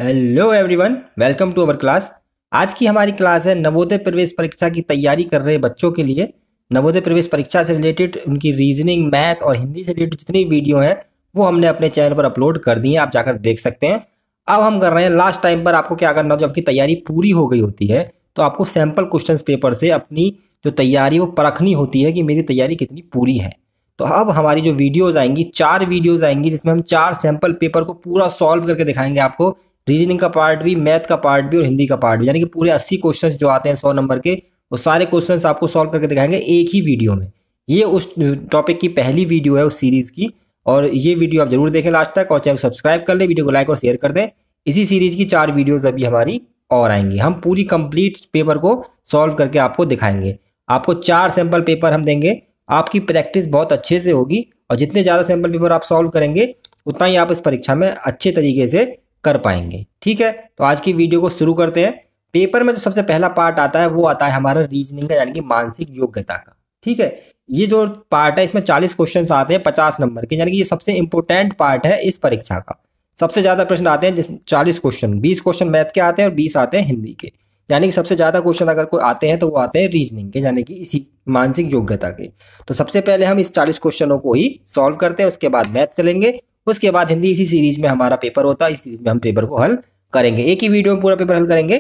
Hello everyone, welcome to our class. आज की हमारी क्लास है नवोदय प्रवेश परीक्षा की तैयारी कर रहे बच्चों के लिए। नवोदय प्रवेश परीक्षा से रिलेटेड उनकी रीजनिंग, मैथ और हिंदी से रिलेटेड जितनी वीडियो हैं वो हमने अपने चैनल पर अपलोड कर दी हैं, आप जाकर देख सकते हैं। अब हम कर रहे हैं लास्ट टाइम पर आपको क्या करना हो, जब आपकी तैयारी पूरी हो गई होती है तो आपको सैम्पल क्वेश्चन पेपर से अपनी जो तैयारी वो परखनी होती है कि मेरी तैयारी कितनी पूरी है। तो अब हमारी जो वीडियोज़ आएंगी, 4 वीडियोज़ आएंगी जिसमें हम 4 सैम्पल पेपर को पूरा सॉल्व करके दिखाएंगे आपको। रीजनिंग का पार्ट भी, मैथ का पार्ट भी और हिंदी का पार्ट भी, यानी कि पूरे 80 क्वेश्चंस जो आते हैं 100 नंबर के, वो सारे क्वेश्चंस आपको सॉल्व करके दिखाएंगे एक ही वीडियो में। ये उस टॉपिक की पहली वीडियो है उस सीरीज़ की, और ये वीडियो आप जरूर देखें लास्ट तक, और चैनल सब्सक्राइब कर लें, वीडियो को लाइक और शेयर कर दें। इसी सीरीज़ की 4 वीडियोज़ अभी हमारी और आएंगी। हम पूरी कंप्लीट पेपर को सॉल्व करके आपको दिखाएंगे। आपको 4 सैम्पल पेपर हम देंगे, आपकी प्रैक्टिस बहुत अच्छे से होगी, और जितने ज़्यादा सैम्पल पेपर आप सॉल्व करेंगे उतना ही आप इस परीक्षा में अच्छे तरीके से कर पाएंगे। ठीक है, तो आज की वीडियो को शुरू करते हैं। पेपर में जो सबसे पहला पार्ट आता है वो आता है हमारा रीजनिंग का, यानी कि मानसिक योग्यता का। ठीक है, ये जो पार्ट है इसमें 40 क्वेश्चंस आते हैं 50 नंबर के, यानी कि ये सबसे इंपॉर्टेंट पार्ट है इस परीक्षा का। सबसे ज़्यादा प्रश्न आते हैं, जिसमें 40 क्वेश्चन, 20 क्वेश्चन मैथ के आते हैं और 20 आते हैं हिंदी के। यानी कि सबसे ज़्यादा क्वेश्चन अगर कोई आते हैं तो वो आते हैं रीजनिंग के, यानी कि इसी मानसिक योग्यता के। तो सबसे पहले हम इस 40 क्वेश्चनों को ही सॉल्व करते हैं, उसके बाद मैथ करेंगे, उसके बाद हिंदी। इसी सीरीज में हमारा पेपर होता है, इस सीरीज में हम पेपर को हल करेंगे, एक ही वीडियो में पूरा पेपर हल करेंगे।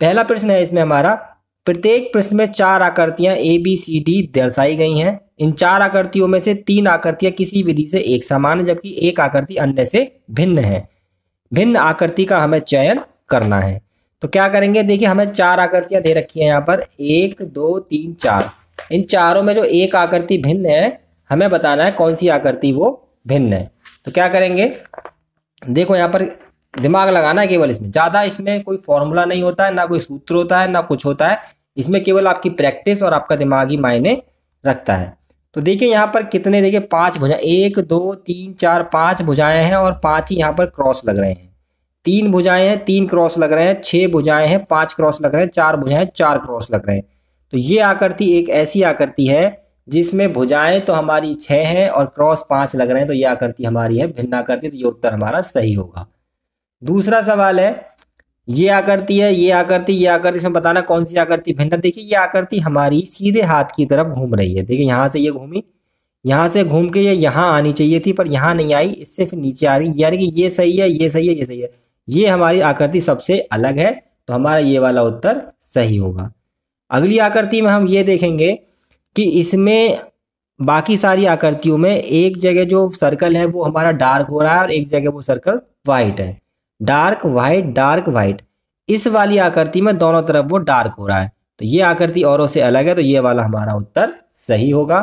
पहला प्रश्न है इसमें हमारा, प्रत्येक प्रश्न में 4 आकृतियां ABCD दर्शाई गई हैं। इन 4 आकृतियों में से 3 आकृतियां किसी विधि से एक समान है, जबकि एक आकृति अन्य से भिन्न है। भिन्न आकृति का हमें चयन करना है। तो क्या करेंगे, देखिए हमें 4 आकृतियां दे रखी हैं यहाँ पर, 1 2 3 4। इन चारों में जो एक आकृति भिन्न है, हमें बताना है कौन सी आकृति वो भिन्न है। तो क्या करेंगे, देखो यहाँ पर दिमाग लगाना है केवल। इसमें ज़्यादा, इसमें कोई फॉर्मूला नहीं होता है, ना कोई सूत्र होता है, ना कुछ होता है। इसमें केवल आपकी प्रैक्टिस और आपका दिमाग ही मायने रखता है। तो देखिए यहाँ पर कितने, देखिए 5 भुजाएं, 1 2 3 4 5 भुजाएं हैं, और 5 ही यहाँ पर क्रॉस लग रहे हैं। 3 भुजाएं हैं, 3 क्रॉस लग रहे हैं। 6 भुजाएं हैं, 5 क्रॉस लग रहे हैं। 4 भुजाएं, 4 क्रॉस लग रहे हैं। तो ये आकृति एक ऐसी आकृति है जिसमें भुजाएं तो हमारी 6 हैं और क्रॉस 5 लग रहे हैं। तो ये आकृति हमारी है भिन्न आकृति, तो ये उत्तर हमारा सही होगा। दूसरा सवाल है, ये आकृति है, ये आकृति, ये आकृति, इसमें बताना कौन सी आकृति भिन्न है। देखिए ये आकृति हमारी सीधे हाथ की तरफ घूम रही है। देखिए यहाँ से ये घूमी, यहाँ से घूम के ये यहाँ आनी चाहिए थी, पर यहाँ नहीं आई, इससे फिर नीचे आ रही, यानी कि ये सही है, ये सही है, ये सही है। ये हमारी आकृति सबसे अलग है, तो हमारा ये वाला उत्तर सही होगा। अगली आकृति में हम ये देखेंगे कि इसमें बाकी सारी आकृतियों में एक जगह जो सर्कल है वो हमारा डार्क हो रहा है, और एक जगह वो सर्कल वाइट है। Dark white, dark white. इस वाली आकृति में दोनों तरफ वो डार्क हो रहा है, तो ये आकृति औरों से अलग है, तो ये वाला हमारा उत्तर सही होगा।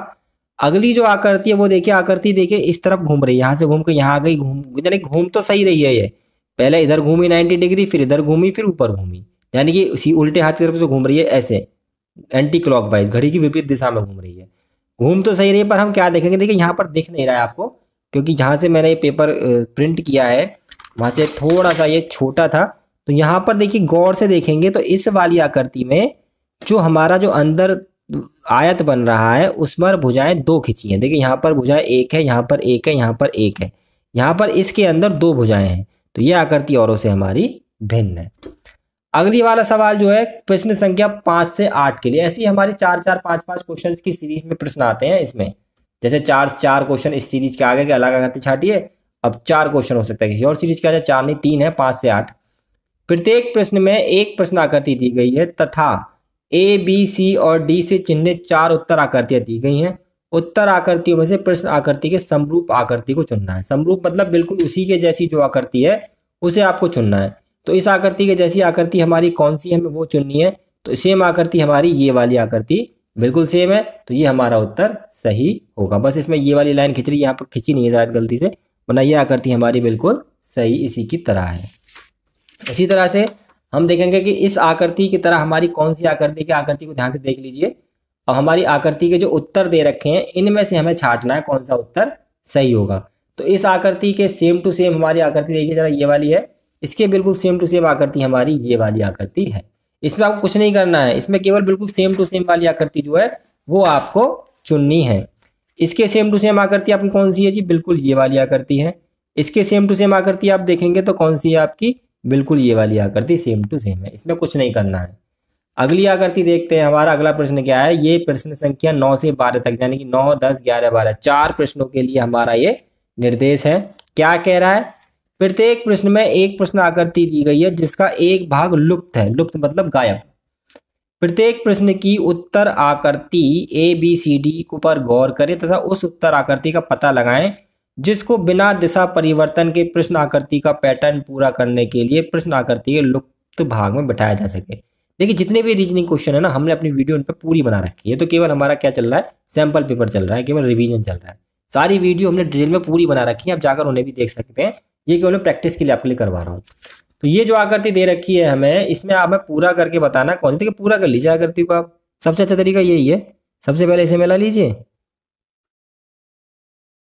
अगली जो आकृति है वो देखिए, आकृति देखिए इस तरफ घूम रही है, यहाँ से घूम के यहाँ आ गई, यानी घूम तो सही रही है। ये पहले इधर घूमी 90 डिग्री, फिर इधर घूमी, फिर ऊपर घूमी, यानी कि उसी उल्टे हाथ की तरफ से घूम रही है, ऐसे एंटी क्लॉकवाइज, घड़ी की विपरीत दिशा में घूम रही है। घूम तो सही रही है, पर हम क्या देखेंगे, देखिए यहाँ पर दिख नहीं रहा है आपको, क्योंकि जहाँ से मैंने ये पेपर प्रिंट किया है वहाँ से थोड़ा सा ये छोटा था। तो यहाँ पर देखिए गौर से देखेंगे तो इस वाली आकृति में जो हमारा जो अंदर आयत बन रहा है उसमें भुजाएं 2 खिंची हैं। देखिए यहाँ पर भुजाएं 1 है, यहाँ पर 1 है, यहाँ पर 1 है, यहाँ पर इसके अंदर 2 भुजाएं हैं। तो ये आकृति औरों से हमारी भिन्न है। अगली वाला सवाल जो है प्रश्न संख्या 5 से 8 के लिए, ऐसे ही हमारे 4-4 5-5 क्वेश्चन की सीरीज में प्रश्न आते हैं। इसमें जैसे 4 क्वेश्चन इस सीरीज के आगे के अलग आकृति छाटिए, अब 4 क्वेश्चन हो सकता है किसी और सीरीज का, 4 नहीं 3 है, 5 से 8। प्रत्येक प्रश्न में एक प्रश्न आकृति दी गई है तथा A, B, C और D से चिन्हित 4 उत्तर आकृतियां दी गई हैं। उत्तर आकृतियों में से प्रश्न आकृति के समरूप आकृति को चुनना है। समरूप मतलब बिल्कुल उसी के जैसी जो आकृति है उसे आपको चुनना है। तो इस आकृति के जैसी आकृति हमारी कौन सी है, हमें वो चुननी है। तो सेम आकृति हमारी ये वाली आकृति बिल्कुल सेम है, तो ये हमारा उत्तर सही होगा। बस इसमें ये वाली लाइन खिंच रही है, यहाँ पर खिंची नहीं है शायद गलती से, वरना ये आकृति हमारी बिल्कुल सही इसी की तरह है। इसी तरह से हम देखेंगे कि इस आकृति की तरह हमारी कौन सी आकृति की, आकृति को ध्यान से देख लीजिए। और हमारी आकृति के जो उत्तर दे रखे हैं इनमें से हमें छांटना है कौन सा उत्तर सही होगा। तो इस आकृति के सेम टू सेम हमारी आकृति देखिए जरा, ये वाली है, इसके बिल्कुल सेम टू सेम आकृति हमारी ये वाली आकृति है। इसमें आपको कुछ नहीं करना है, इसमें केवल बिल्कुल सेम टू सेम वाली आकृति जो है वो आपको चुननी है। इसके सेम टू सेम आकृति आपकी कौन सी है जी, बिल्कुल ये वाली आकृति है। इसके सेम टू सेम आकृति आप देखेंगे तो कौन सी है आपकी, बिल्कुल ये वाली आकृति सेम टू सेम है, इसमें कुछ नहीं करना है। अगली आकृति देखते हैं, हमारा अगला प्रश्न क्या है। ये प्रश्न संख्या 9 से 12 तक, यानी कि 9, 10, 11, 12, 4 प्रश्नों के लिए हमारा ये निर्देश है। क्या कह रहा है, प्रत्येक प्रश्न में एक प्रश्न आकृति दी गई है जिसका एक भाग लुप्त है, लुप्त मतलब गायब। प्रत्येक प्रश्न की उत्तर आकृति ABCD पर गौर करें तथा उस उत्तर आकृति का पता लगाएं जिसको बिना दिशा परिवर्तन के प्रश्न आकृति का पैटर्न पूरा करने के लिए प्रश्न आकृति के लुप्त भाग में बिठाया जा सके। देखिए जितने भी रीजनिंग क्वेश्चन है ना, हमने अपनी वीडियो उन पर पूरी बना रखी है। तो केवल हमारा क्या चल रहा है, सैंपल पेपर चल रहा है, केवल रिवीजन चल रहा है। सारी वीडियो हमने डिटेल में पूरी बना रखी है, आप जाकर उन्हें भी देख सकते हैं। ये केवल प्रैक्टिस के लिए आपके लिए करवा रहा हूँ। तो ये जो आकृति दे रखी है हमें, इसमें आप हमें पूरा करके बताना कौन सी, पूरा कर लीजिए आकृति को आप। सबसे अच्छा तरीका यही है, सबसे पहले इसे मिला लीजिए,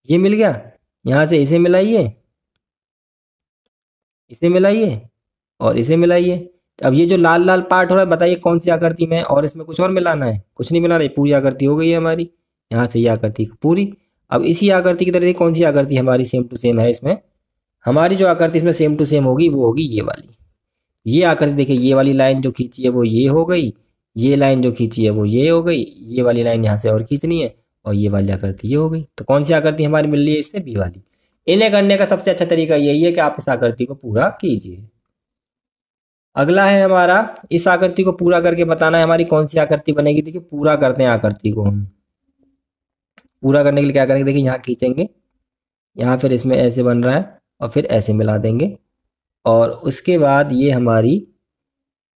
ये मिल गया, यहाँ से इसे मिलाइए, इसे मिलाइए और इसे मिलाइए। अब ये जो लाल लाल पार्ट हो रहा है, बताइए कौन सी आकृति में, और इसमें कुछ और मिलाना है? कुछ नहीं मिलाना, पूरी आकृति हो गई है हमारी। यहाँ से ये आकृति पूरी। अब इसी आकृति की तरह कौन सी आकृति हमारी सेम टू सेम है, इसमें हमारी जो आकृति इसमें सेम टू सेम होगी वो होगी ये वाली। ये आकृति देखिए, ये वाली लाइन जो खींची है वो ये हो गई, ये लाइन जो खींची है वो ये हो गई, ये वाली लाइन यहाँ से और खींचनी है, और ये वाली आकृति ये हो गई। तो कौन सी आकृति हमारी मिल रही है इससे, बी वाली। इन्हें करने का सबसे अच्छा तरीका यही है कि आप इस आकृति को पूरा कीजिए। अगला है हमारा, इस आकृति को पूरा करके बताना है हमारी कौन सी आकृति बनेगी। देखिए पूरा करते हैं आकृति को हम। पूरा करने के लिए क्या करेंगे, देखिए यहाँ खींचेंगे, यहाँ फिर इसमें ऐसे बन रहा है और फिर ऐसे मिला देंगे, और उसके बाद ये हमारी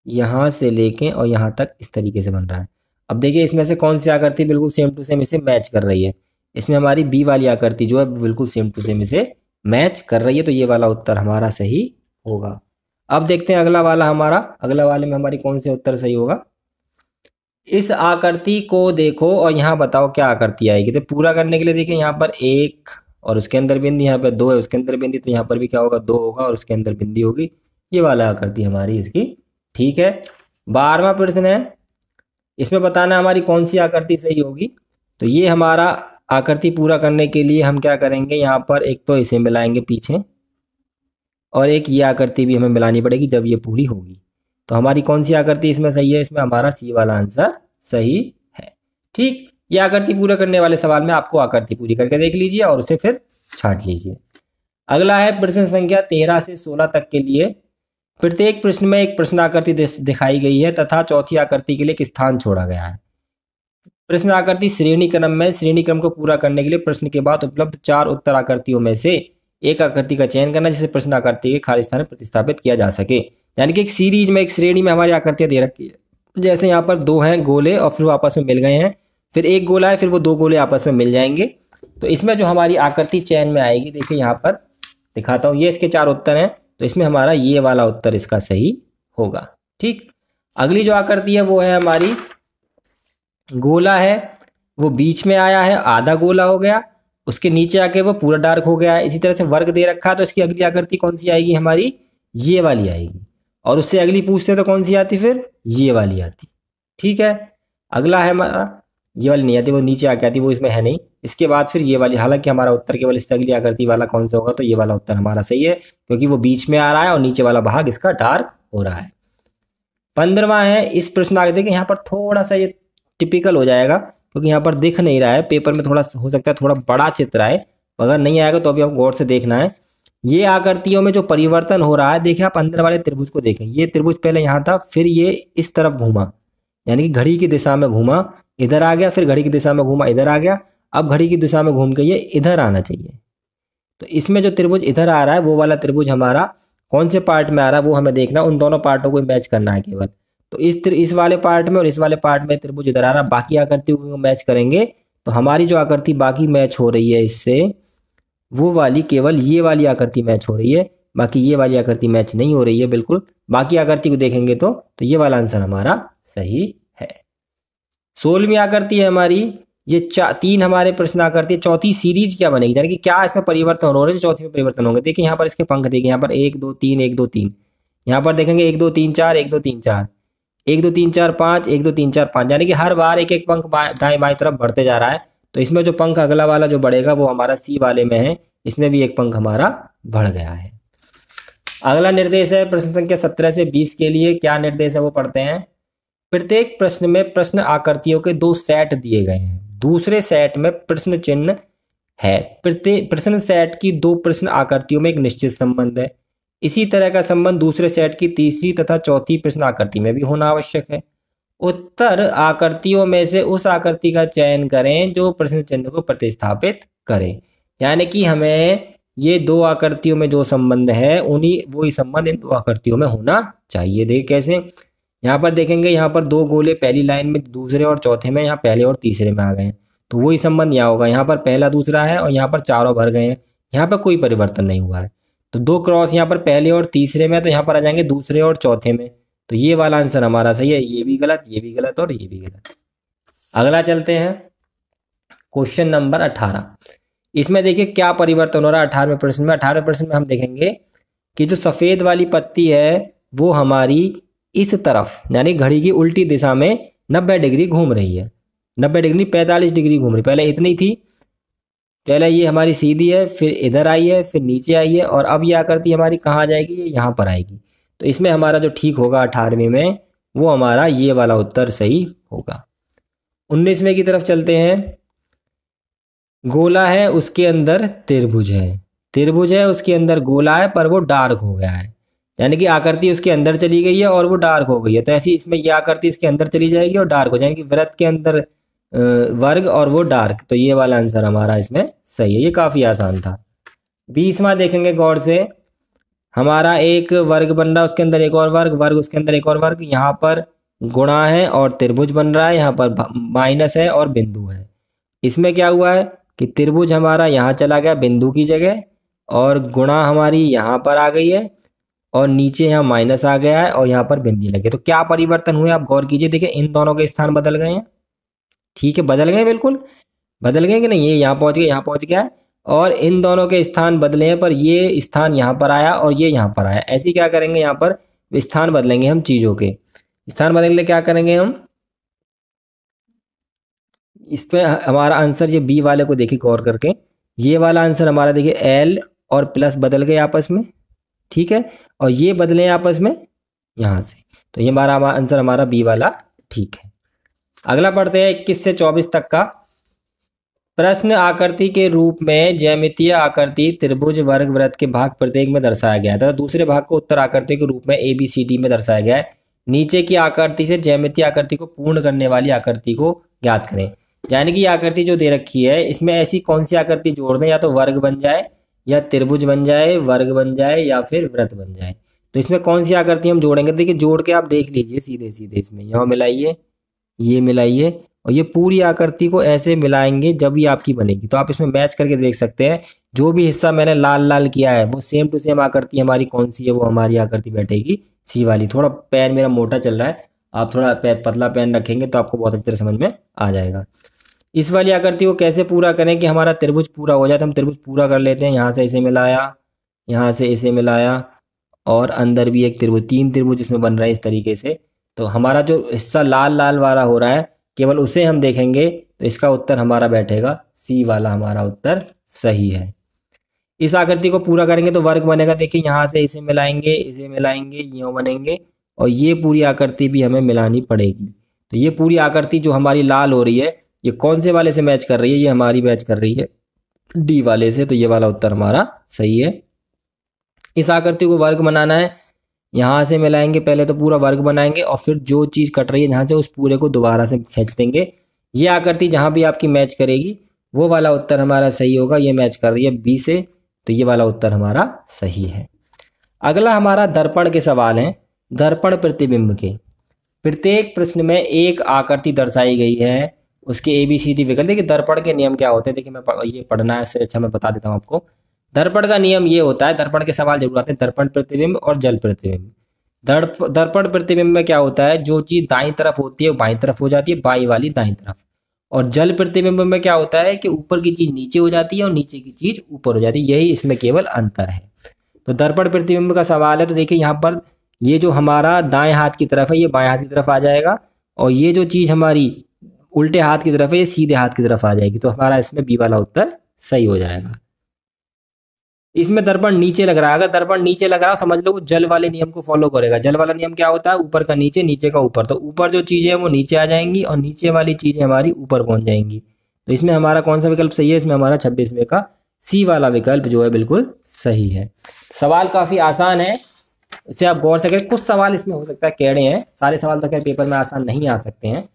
यहाँ से लेके और यहाँ तक इस तरीके से बन रहा है। अब देखिए इसमें से कौन सी आकृति बिल्कुल सेम टू सेम इसे मैच कर रही है। इसमें हमारी बी वाली आकृति जो है बिल्कुल सेम टू सेम इसे मैच कर रही है, तो ये वाला उत्तर हमारा सही होगा। अब देखते हैं अगला वाला हमारा, अगला वाले में हमारी कौन से उत्तर सही होगा। इस आकृति को देखो और यहाँ बताओ क्या आकृति आएगी। तो पूरा करने के लिए देखिए यहाँ पर 1 और उसके अंदर बिंदी, यहाँ पर 2 है उसके अंदर बिंदी, तो यहाँ पर भी क्या होगा, 2 होगा और उसके अंदर बिंदी होगी। ये वाला आकृति हमारी इसकी ठीक है। 12वां प्रश्न है, इसमें बताना हमारी कौन सी आकृति सही होगी। तो ये हमारा आकृति पूरा करने के लिए हम क्या करेंगे, यहाँ पर एक तो इसे मिलाएंगे पीछे, और एक ये आकृति भी हमें मिलानी पड़ेगी जब ये पूरी होगी। तो हमारी कौन सी आकृति इसमें सही है, इसमें हमारा सी वाला आंसर सही है। ठीक, ये आकृति पूरा करने वाले सवाल में आपको आकृति पूरी करके देख लीजिए और उसे फिर छांट लीजिए। अगला है प्रश्न संख्या 13 से 16 तक के लिए। प्रत्येक प्रश्न में एक प्रश्न आकृति दिखाई गई है तथा चौथी आकृति के लिए एक स्थान छोड़ा गया है। प्रश्न आकृति श्रेणी क्रम में, श्रेणी क्रम को पूरा करने के लिए प्रश्न के बाद उपलब्ध 4 उत्तर आकृतियों में से एक आकृति का चयन करना जिसे प्रश्न आकृति के खाली स्थान में प्रतिस्थापित किया जा सके। यानी कि एक सीरीज में, एक श्रेणी में हमारी आकृतियां दे रखी है। जैसे यहाँ पर 2 हैं गोले और फिर वो आपस में मिल गए हैं, फिर एक गोला है, फिर वो 2 गोले आपस में मिल जाएंगे। तो इसमें जो हमारी आकृति चयन में आएगी, देखिए यहाँ पर दिखाता हूँ, ये इसके 4 उत्तर हैं, तो इसमें हमारा ये वाला उत्तर इसका सही होगा। ठीक, अगली जो आकृति है वो है हमारी गोला है, वो बीच में आया है, आधा गोला हो गया, उसके नीचे आके वो पूरा डार्क हो गया है। इसी तरह से वर्ग दे रखा है, तो इसकी अगली आकृति कौन सी आएगी हमारी, ये वाली आएगी। और उससे अगली पूछते तो कौन सी आती, फिर ये वाली आती। ठीक है, अगला है हमारा, ये वाली नहीं आती, वो नीचे आके आती, वो इसमें है नहीं। इसके बाद फिर ये वाली, हालांकि हमारा उत्तर केवल इससे अगली आकृति वाला कौन सा होगा, तो ये वाला उत्तर हमारा सही है, क्योंकि वो बीच में आ रहा है और नीचे वाला भाग इसका डार्क हो रहा है। 15वां है, इस प्रश्न आगे देखिए, यहाँ पर थोड़ा सा ये टिपिकल हो जाएगा क्योंकि यहाँ पर दिख नहीं रहा है, पेपर में थोड़ा हो सकता है थोड़ा बड़ा चित्र आए, अगर नहीं आएगा तो अभी आप गौर से देखना है। ये आकृतियों में जो परिवर्तन हो रहा है, देखिए आप अंदर वाले त्रिभुज को देखें, ये त्रिभुज पहले यहाँ था, फिर ये इस तरफ घूमा, यानी कि घड़ी की दिशा में घूमा, इधर आ गया, फिर घड़ी की दिशा में घूमा, इधर आ गया, अब घड़ी की दिशा में घूम के ये इधर आना चाहिए। तो इसमें जो त्रिभुज इधर आ रहा है, वो वाला त्रिभुज हमारा कौन से पार्ट में आ रहा है वो हमें देखना, उन दोनों पार्टों को मैच करना है केवल। तो इस वाले पार्ट में और इस वाले पार्ट में त्रिभुज इधर आ रहा है, बाकी आकृतियों को मैच करेंगे तो हमारी जो आकृति बाकी मैच हो रही है इससे, वो वाली केवल ये वाली आकृति मैच हो रही है, बाकी ये वाली आकृति मैच नहीं हो रही है बिल्कुल। बाकी आकृति को देखेंगे तो ये वाला आंसर हमारा सही है। 16वीं आकृति है हमारी, ये 3 हमारे प्रश्न आकृति, चौथी सीरीज क्या बनेगी, यानी कि क्या इसमें परिवर्तन हो रहे हैं, चौथी में परिवर्तन होंगे। देखिए यहाँ पर इसके पंख देखिए, यहाँ पर 1 2 3 1 2 3, यहाँ पर देखेंगे 1 2 3 4 1 2 3 4 1 2 3 4 5 1 2 3 4 5, यानी कि हर बार एक एक पंख दाएं बाएं तरफ बढ़ते जा रहा है। तो इसमें जो पंख अगला वाला जो बढ़ेगा वो हमारा सी वाले में है, इसमें भी एक पंख हमारा बढ़ गया है। अगला निर्देश है प्रश्न संख्या 17 से 20 के लिए। क्या निर्देश है वो पढ़ते हैं। प्रत्येक प्रश्न में प्रश्न आकृतियों के 2 सेट दिए गए हैं। दूसरे सेट में प्रश्न चिन्ह है। प्रत्येक प्रश्न सेट की 2 प्रश्न आकृतियों में एक निश्चित संबंध है। इसी तरह का संबंध दूसरे सेट की तीसरी तथा चौथी प्रश्न आकृति में भी होना आवश्यक है। उत्तर आकृतियों में से उस आकृति का चयन करें जो प्रश्न चिन्ह को प्रतिस्थापित करे। यानी कि हमें ये 2 आकृतियों में जो संबंध है उन्हीं वही संबंध इन 2 आकृतियों में होना चाहिए। देखिए कैसे, यहाँ पर देखेंगे, यहाँ पर 2 गोले पहली लाइन में, दूसरे और चौथे में, यहाँ पहले और तीसरे में आ गए हैं, तो वही संबंध यहाँ होगा। यहाँ पर पहला दूसरा है और यहाँ पर चारों भर गए हैं, यहाँ पर कोई परिवर्तन नहीं हुआ है। तो 2 क्रॉस यहाँ पर पहले और तीसरे में, तो यहाँ पर आ जाएंगे दूसरे और चौथे में। तो ये वाला आंसर हमारा सही है। ये भी गलत, ये भी गलत और ये भी गलत। अगला चलते हैं क्वेश्चन नंबर 18। इसमें देखिए क्या परिवर्तन हो रहा है 18वें प्रश्न में। 18वें प्रश्न में हम देखेंगे कि जो सफ़ेद वाली पत्ती है वो हमारी इस तरफ यानी घड़ी की उल्टी दिशा में 90 डिग्री घूम रही है। 90 डिग्री 45 डिग्री घूम रही। पहले इतनी थी, पहले ये हमारी सीधी है, फिर इधर आई है, फिर नीचे आई है, और अब ये आकृति हमारी कहाँ जाएगी, ये यहाँ पर आएगी। तो इसमें हमारा जो ठीक होगा 18वें में वो हमारा ये वाला उत्तर सही होगा। 19वें की तरफ चलते हैं। गोला है उसके अंदर त्रिभुज है, त्रिभुज है उसके अंदर गोला है पर वो डार्क हो गया है, यानी कि आकृति उसके अंदर चली गई है और वो डार्क हो गई है। तो ऐसी इसमें ये आकृति इसके अंदर चली जाएगी और डार्क हो जाएगी, वृत्त के अंदर वर्ग और वो डार्क। तो ये वाला आंसर हमारा इसमें सही है। ये काफ़ी आसान था। 20वां देखेंगे गौर से। हमारा एक वर्ग बन रहा है, उसके अंदर एक और वर्ग, वर्ग उसके अंदर एक और वर्ग, यहाँ पर गुणा है और त्रिभुज बन रहा है, यहाँ पर माइनस है और बिंदु है। इसमें क्या हुआ है कि त्रिभुज हमारा यहाँ चला गया बिंदु की जगह, और गुणा हमारी यहाँ पर आ गई है, और नीचे यहाँ माइनस आ गया है और यहाँ पर बिंदी लगी। तो क्या परिवर्तन हुए आप गौर कीजिए। देखिए इन दोनों के स्थान बदल गए हैं। ठीक है, बदल गए, बिल्कुल बदल गए कि नहीं। ये यहाँ पहुँच गया, यहाँ पहुँच गया, और इन दोनों के स्थान बदले हैं, पर ये स्थान यहाँ पर आया और ये यहाँ पर आया। ऐसे क्या करेंगे, यहाँ पर स्थान बदलेंगे हम, चीज़ों के स्थान बदलने क्या करेंगे हम, इस पे हमारा आंसर ये बी वाले को देखिए गौर करके। ये वाला आंसर हमारा देखिए एल और प्लस बदल गए आपस में, ठीक है, और ये बदले आपस में यहाँ से। तो ये हमारा आंसर हमारा बी वाला ठीक है। अगला पढ़ते हैं 21 से 24 तक का प्रश्न। आकृति के रूप में ज्यामितीय आकृति त्रिभुज वर्ग वृत्त के भाग प्रत्येक में दर्शाया गया है तथा दूसरे भाग को उत्तर आकृति के रूप में ABCD में दर्शाया गया है। नीचे की आकृति से ज्यामितीय आकृति को पूर्ण करने वाली आकृति को ज्ञात करें। यानी कि आकृति जो दे रखी है इसमें ऐसी कौन सी आकृति जोड़ दें, या तो वर्ग बन जाए, या त्रिभुज बन जाए, वर्ग बन जाए, या फिर वृत्त बन जाए। तो इसमें कौन सी आकृति हम जोड़ेंगे, देखिए जोड़ के आप देख लीजिए सीधे सीधे। इसमें यहाँ मिलाइए, ये मिलाइए, और ये पूरी आकृति को ऐसे मिलाएंगे जब ये आपकी बनेगी। तो आप इसमें मैच करके देख सकते हैं। जो भी हिस्सा मैंने लाल लाल किया है वो सेम टू सेम आकृति हमारी कौन सी है, वो हमारी आकृति बैठेगी सी वाली। थोड़ा पेन मेरा मोटा चल रहा है, आप थोड़ा पतला पेन रखेंगे तो आपको बहुत अच्छी तरह समझ में आ जाएगा। इस वाली आकृति को कैसे पूरा करें कि हमारा त्रिभुज पूरा हो जाए, तो हम त्रिभुज पूरा कर लेते हैं। यहाँ से इसे मिलाया, यहाँ से इसे मिलाया, और अंदर भी एक त्रिभुज, 3 त्रिभुज इसमें बन रहे हैं इस तरीके से। तो हमारा जो हिस्सा लाल लाल वाला हो रहा है केवल उसे हम देखेंगे, तो इसका उत्तर हमारा बैठेगा सी वाला, हमारा उत्तर सही है। इस आकृति को पूरा करेंगे तो वर्ग बनेगा। देखिए यहाँ से इसे मिलाएंगे, इसे मिलाएंगे, यूँ बनेंगे, और ये पूरी आकृति भी हमें मिलानी पड़ेगी। तो ये पूरी आकृति जो हमारी लाल हो रही है ये कौन से वाले से मैच कर रही है, ये हमारी मैच कर रही है डी वाले से। तो ये वाला उत्तर हमारा सही है। इस आकृति को वर्ग बनाना है, यहाँ से मिलाएंगे, पहले तो पूरा वर्ग बनाएंगे और फिर जो चीज़ कट रही है यहाँ से उस पूरे को दोबारा से खींच देंगे। ये आकृति जहाँ भी आपकी मैच करेगी वो वाला उत्तर हमारा सही होगा। ये मैच कर रही है बी से, तो ये वाला उत्तर हमारा सही है। अगला हमारा दर्पण के सवाल हैं। दर्पण प्रतिबिंब के प्रत्येक प्रश्न में एक आकृति दर्शाई गई है, उसके ABCD विकल्प। देखिए दर्पण के नियम क्या होते हैं, देखिए मैं ये पढ़ना है इससे अच्छा मैं बता देता हूँ आपको। दर्पण का नियम ये होता है, दर्पण के सवाल जरूर आते हैं, दर्पण प्रतिबिंब और जल प्रतिबिंब। दर्पण प्रतिबिंब में क्या होता है, जो चीज़ दाईं तरफ होती है वो बाईं तरफ हो जाती है, बाईं वाली दाईं तरफ। और जल प्रतिबिंब में क्या होता है कि ऊपर की चीज़ नीचे हो जाती है और नीचे की चीज़ ऊपर हो जाती है। यही इसमें केवल अंतर है। तो दर्पण प्रतिबिंब का सवाल है, तो देखिए यहाँ पर ये जो हमारा दाएं हाथ की तरफ है ये बाएं हाथ की तरफ आ जाएगा, और ये जो चीज़ हमारी उल्टे हाथ की तरफ है ये सीधे हाथ की तरफ आ जाएगी। तो हमारा इसमें बी वाला उत्तर सही हो जाएगा। इसमें दर्पण नीचे लग रहा है, अगर दर्पण नीचे लग रहा है समझ लो वो जल वाले नियम को फॉलो करेगा। जल वाला नियम क्या होता है, ऊपर का नीचे, नीचे का ऊपर। तो ऊपर जो चीजें है वो नीचे आ जाएंगी और नीचे वाली चीजें हमारी ऊपर पहुंच जाएंगी। तो इसमें हमारा कौन सा विकल्प सही है, इसमें हमारा 26वें का सी वाला विकल्प जो है बिल्कुल सही है। सवाल काफी आसान है, इसे आप गौर से करें। कुछ सवाल इसमें हो सकता है टेढ़े हैं, सारे सवाल तो खैर पेपर में आसान नहीं आ सकते हैं,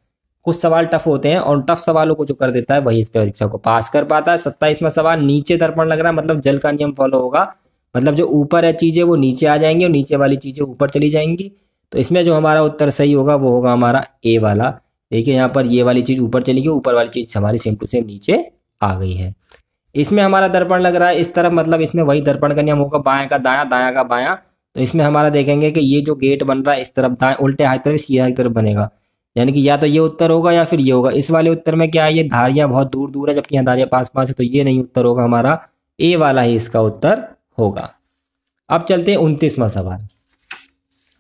कुछ सवाल टफ होते हैं और टफ सवालों को जो कर देता है वही इस परीक्षा को पास कर पाता है। 27वां सवाल, नीचे दर्पण लग रहा है मतलब जल का नियम फॉलो होगा, मतलब जो ऊपर है चीजें वो नीचे आ जाएंगी और नीचे वाली चीजें ऊपर चली जाएंगी। तो इसमें जो हमारा उत्तर सही होगा वो होगा हमारा ए वाला। देखिए यहाँ पर ये वाली चीज ऊपर चली गई, ऊपर वाली चीज हमारी सेम टू सेम नीचे आ गई है। इसमें हमारा दर्पण लग रहा है इस तरफ, मतलब इसमें वही दर्पण का नियम होगा, बाएं का दायां, दायां का बायां। तो इसमें हमारा देखेंगे कि ये जो गेट बन रहा है इस तरफ दाएं, उल्टे हाथ तरफ सीधा की तरफ बनेगा, यानी कि या तो ये उत्तर होगा या फिर ये होगा। इस वाले उत्तर में क्या है, ये धारियां बहुत दूर दूर है जबकि यहाँ धारियां पास पास है, तो ये नहीं उत्तर होगा हमारा, ए वाला ही इसका उत्तर होगा। अब चलते हैं 29वां सवाल।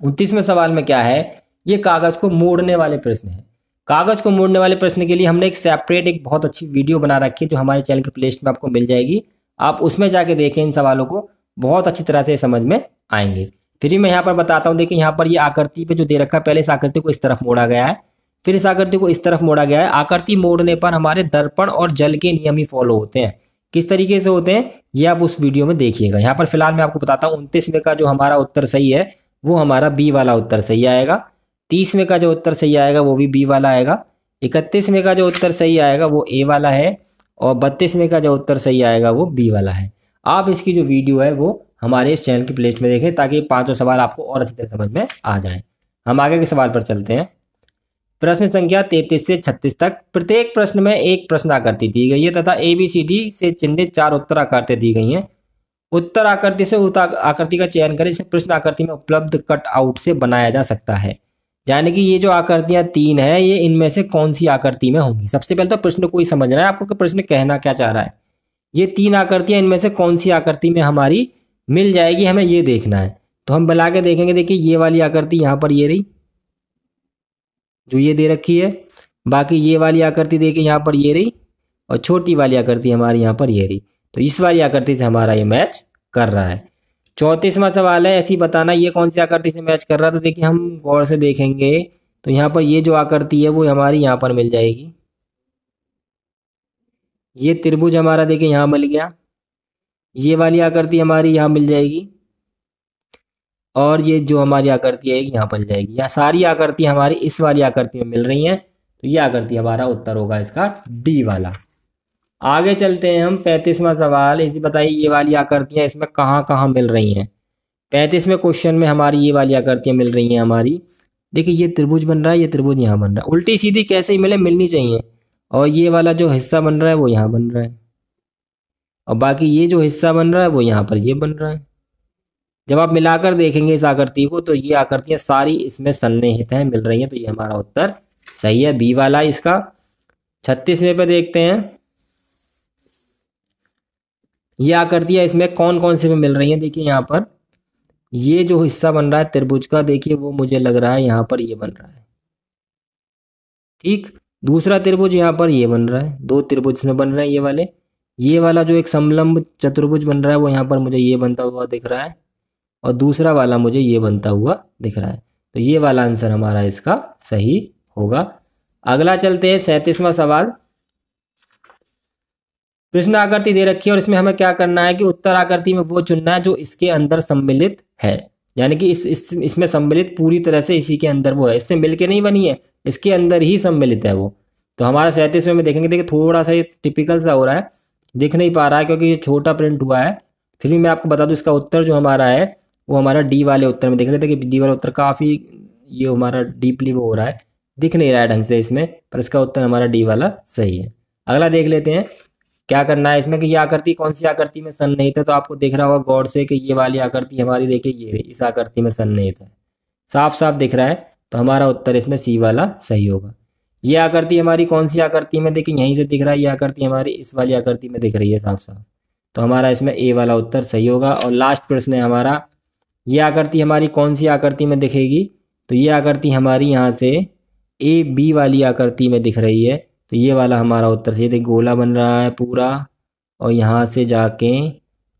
29वें सवाल में क्या है, ये कागज को मोड़ने वाले प्रश्न है। कागज को मोड़ने वाले प्रश्न के लिए हमने एक सेपरेट एक बहुत अच्छी वीडियो बना रखी है जो हमारे चैनल के प्लेलिस्ट में आपको मिल जाएगी, आप उसमें जाके देखें, इन सवालों को बहुत अच्छी तरह से समझ में आएंगे। फिर मैं यहाँ पर बताता हूँ, देखिए यहाँ पर ये आकृति पे जो दे रखा है, पहले इस आकृति को इस तरफ मोड़ा गया है, फिर इस आकृति को इस तरफ मोड़ा गया है। आकृति मोड़ने पर हमारे दर्पण और जल के नियम ही फॉलो होते हैं। किस तरीके से होते हैं ये आप उस वीडियो में देखिएगा। यहाँ पर फिलहाल मैं आपको बताता हूँ 29वें का जो हमारा उत्तर सही है वो हमारा बी वाला उत्तर सही आएगा। 30वें का जो उत्तर सही आएगा वो भी बी वाला आएगा। 31वें का जो उत्तर सही आएगा वो ए वाला है और 32वें का जो उत्तर सही आएगा वो बी वाला है। आप इसकी जो वीडियो है वो हमारे इस चैनल की प्लेलिस्ट में देखें ताकि पांचों सवाल आपको और अच्छी तरह समझ में आ जाएं। हम आगे के सवाल पर चलते हैं। प्रश्न संख्या 33 से 36 तक। प्रत्येक प्रश्न में एक प्रश्न आकृति दी गई है तथा ABCD से चिन्हित 4 उत्तर आकृति दी गई हैं। उत्तर आकृति से आकृति का चयन करें जिसे प्रश्न आकृति में उपलब्ध कट आउट से बनाया जा सकता है। यानी कि ये जो आकृतियां 3 है ये इनमें से कौन सी आकृति में होंगी। सबसे पहले तो प्रश्न को ही समझना है आपको कि प्रश्न कहना क्या चाह रहा है। ये 3 आकृतियां इनमें से कौन सी आकृति में हमारी मिल जाएगी, हमें ये देखना है। तो हम मिला के देखेंगे। देखिए ये वाली आकृति यहाँ पर ये रही जो ये दे रखी है, बाकी ये वाली आकृति देखिए यहाँ पर ये रही और छोटी वाली आकृति हमारी यहाँ पर ये रही। तो इस वाली आकृति से हमारा ये मैच कर रहा है। 34वां सवाल है, ऐसी बताना ये कौन सी आकृति से मैच कर रहा है। तो देखिए हम गौर से देखेंगे तो यहाँ पर ये जो आकृति है वो हमारी यहाँ पर मिल जाएगी। ये त्रिभुज हमारा देखिए यहाँ मिल गया, ये वाली आकृति हमारी यहाँ मिल जाएगी और ये जो हमारी आकृति है यहाँ मिल जाएगी। यह सारी आकृति हमारी इस वाली आकृति में मिल रही हैं, तो ये आकृति हमारा उत्तर होगा इसका डी वाला। आगे चलते हैं हम 35वां सवाल। इसी बताइए ये वाली आकृतियां इसमें कहाँ कहाँ मिल रही हैं। 35वें क्वेश्चन में हमारी ये वाली आकृतियां मिल रही हैं हमारी। देखिए ये त्रिभुज बन रहा है, ये त्रिभुज यहाँ बन रहा है, उल्टी सीधी कैसे ही मिले मिलनी चाहिए। और ये वाला जो हिस्सा बन रहा है वो यहाँ बन रहा है और बाकी ये जो हिस्सा बन रहा है वो यहाँ पर ये बन रहा है। जब आप मिलाकर देखेंगे इस आकृति को तो ये आकृतियां सारी इसमें सन्निहित हैं, मिल रही हैं, तो ये हमारा उत्तर सही है, बी वाला इसका। 36वें पे देखते हैं ये आकृतियां इसमें कौन कौन से में मिल रही हैं। देखिए यहाँ पर ये जो हिस्सा बन रहा है त्रिभुज का, देखिए वो मुझे लग रहा है यहाँ पर ये बन रहा है, ठीक। दूसरा त्रिभुज यहाँ पर ये बन रहा है, 2 त्रिभुज इसमें बन रहे हैं ये वाले। ये वाला जो एक समलंब चतुर्भुज बन रहा है वो यहाँ पर मुझे ये बनता हुआ दिख रहा है और दूसरा वाला मुझे ये बनता हुआ दिख रहा है। तो ये वाला आंसर हमारा इसका सही होगा। अगला चलते हैं 37वां सवाल। प्रश्न आकृति दे रखी है और इसमें हमें क्या करना है कि उत्तर आकृति में वो चुनना है जो इसके अंदर सम्मिलित है, यानी कि इसमें सम्मिलित पूरी तरह से इसी के अंदर वो है, इससे मिलके नहीं बनी है, इसके अंदर ही सम्मिलित है वो। तो हमारा 37वें में देखेंगे। देखिए थोड़ा सा ये टिपिकल सा हो रहा है, दिख नहीं पा रहा है क्योंकि ये छोटा प्रिंट हुआ है। फिर भी मैं आपको बता दूं इसका उत्तर जो हमारा है वो हमारा डी वाले उत्तर में देखेंगे। देखिए डी वाला उत्तर काफ़ी ये हमारा डीपली वो हो रहा है, दिख नहीं रहा है ढंग से इसमें, पर इसका उत्तर हमारा डी वाला सही है। अगला देख लेते हैं क्या करना है इसमें कि ये आकृति कौन सी आकृति में सन्निहित है। तो आपको दिख रहा होगा गौर से कि ये वाली आकृति हमारी देखिए ये इस आकृति में सन्निहित है, साफ साफ दिख रहा है। तो हमारा उत्तर इसमें सी वाला सही होगा। ये आकृति हमारी कौन सी आकृति में, देखिए यहीं से दिख रहा है, ये आकृति हमारी इस वाली आकृति में दिख रही है साफ साफ, तो हमारा इसमें ए वाला उत्तर सही होगा। और लास्ट प्रश्न है हमारा, ये आकृति हमारी कौन सी आकृति में दिखेगी। तो ये आकृति हमारी यहाँ से ए बी वाली आकृति में दिख रही है, तो ये वाला हमारा उत्तर सही। देखिए गोला बन रहा है पूरा और यहाँ से जाके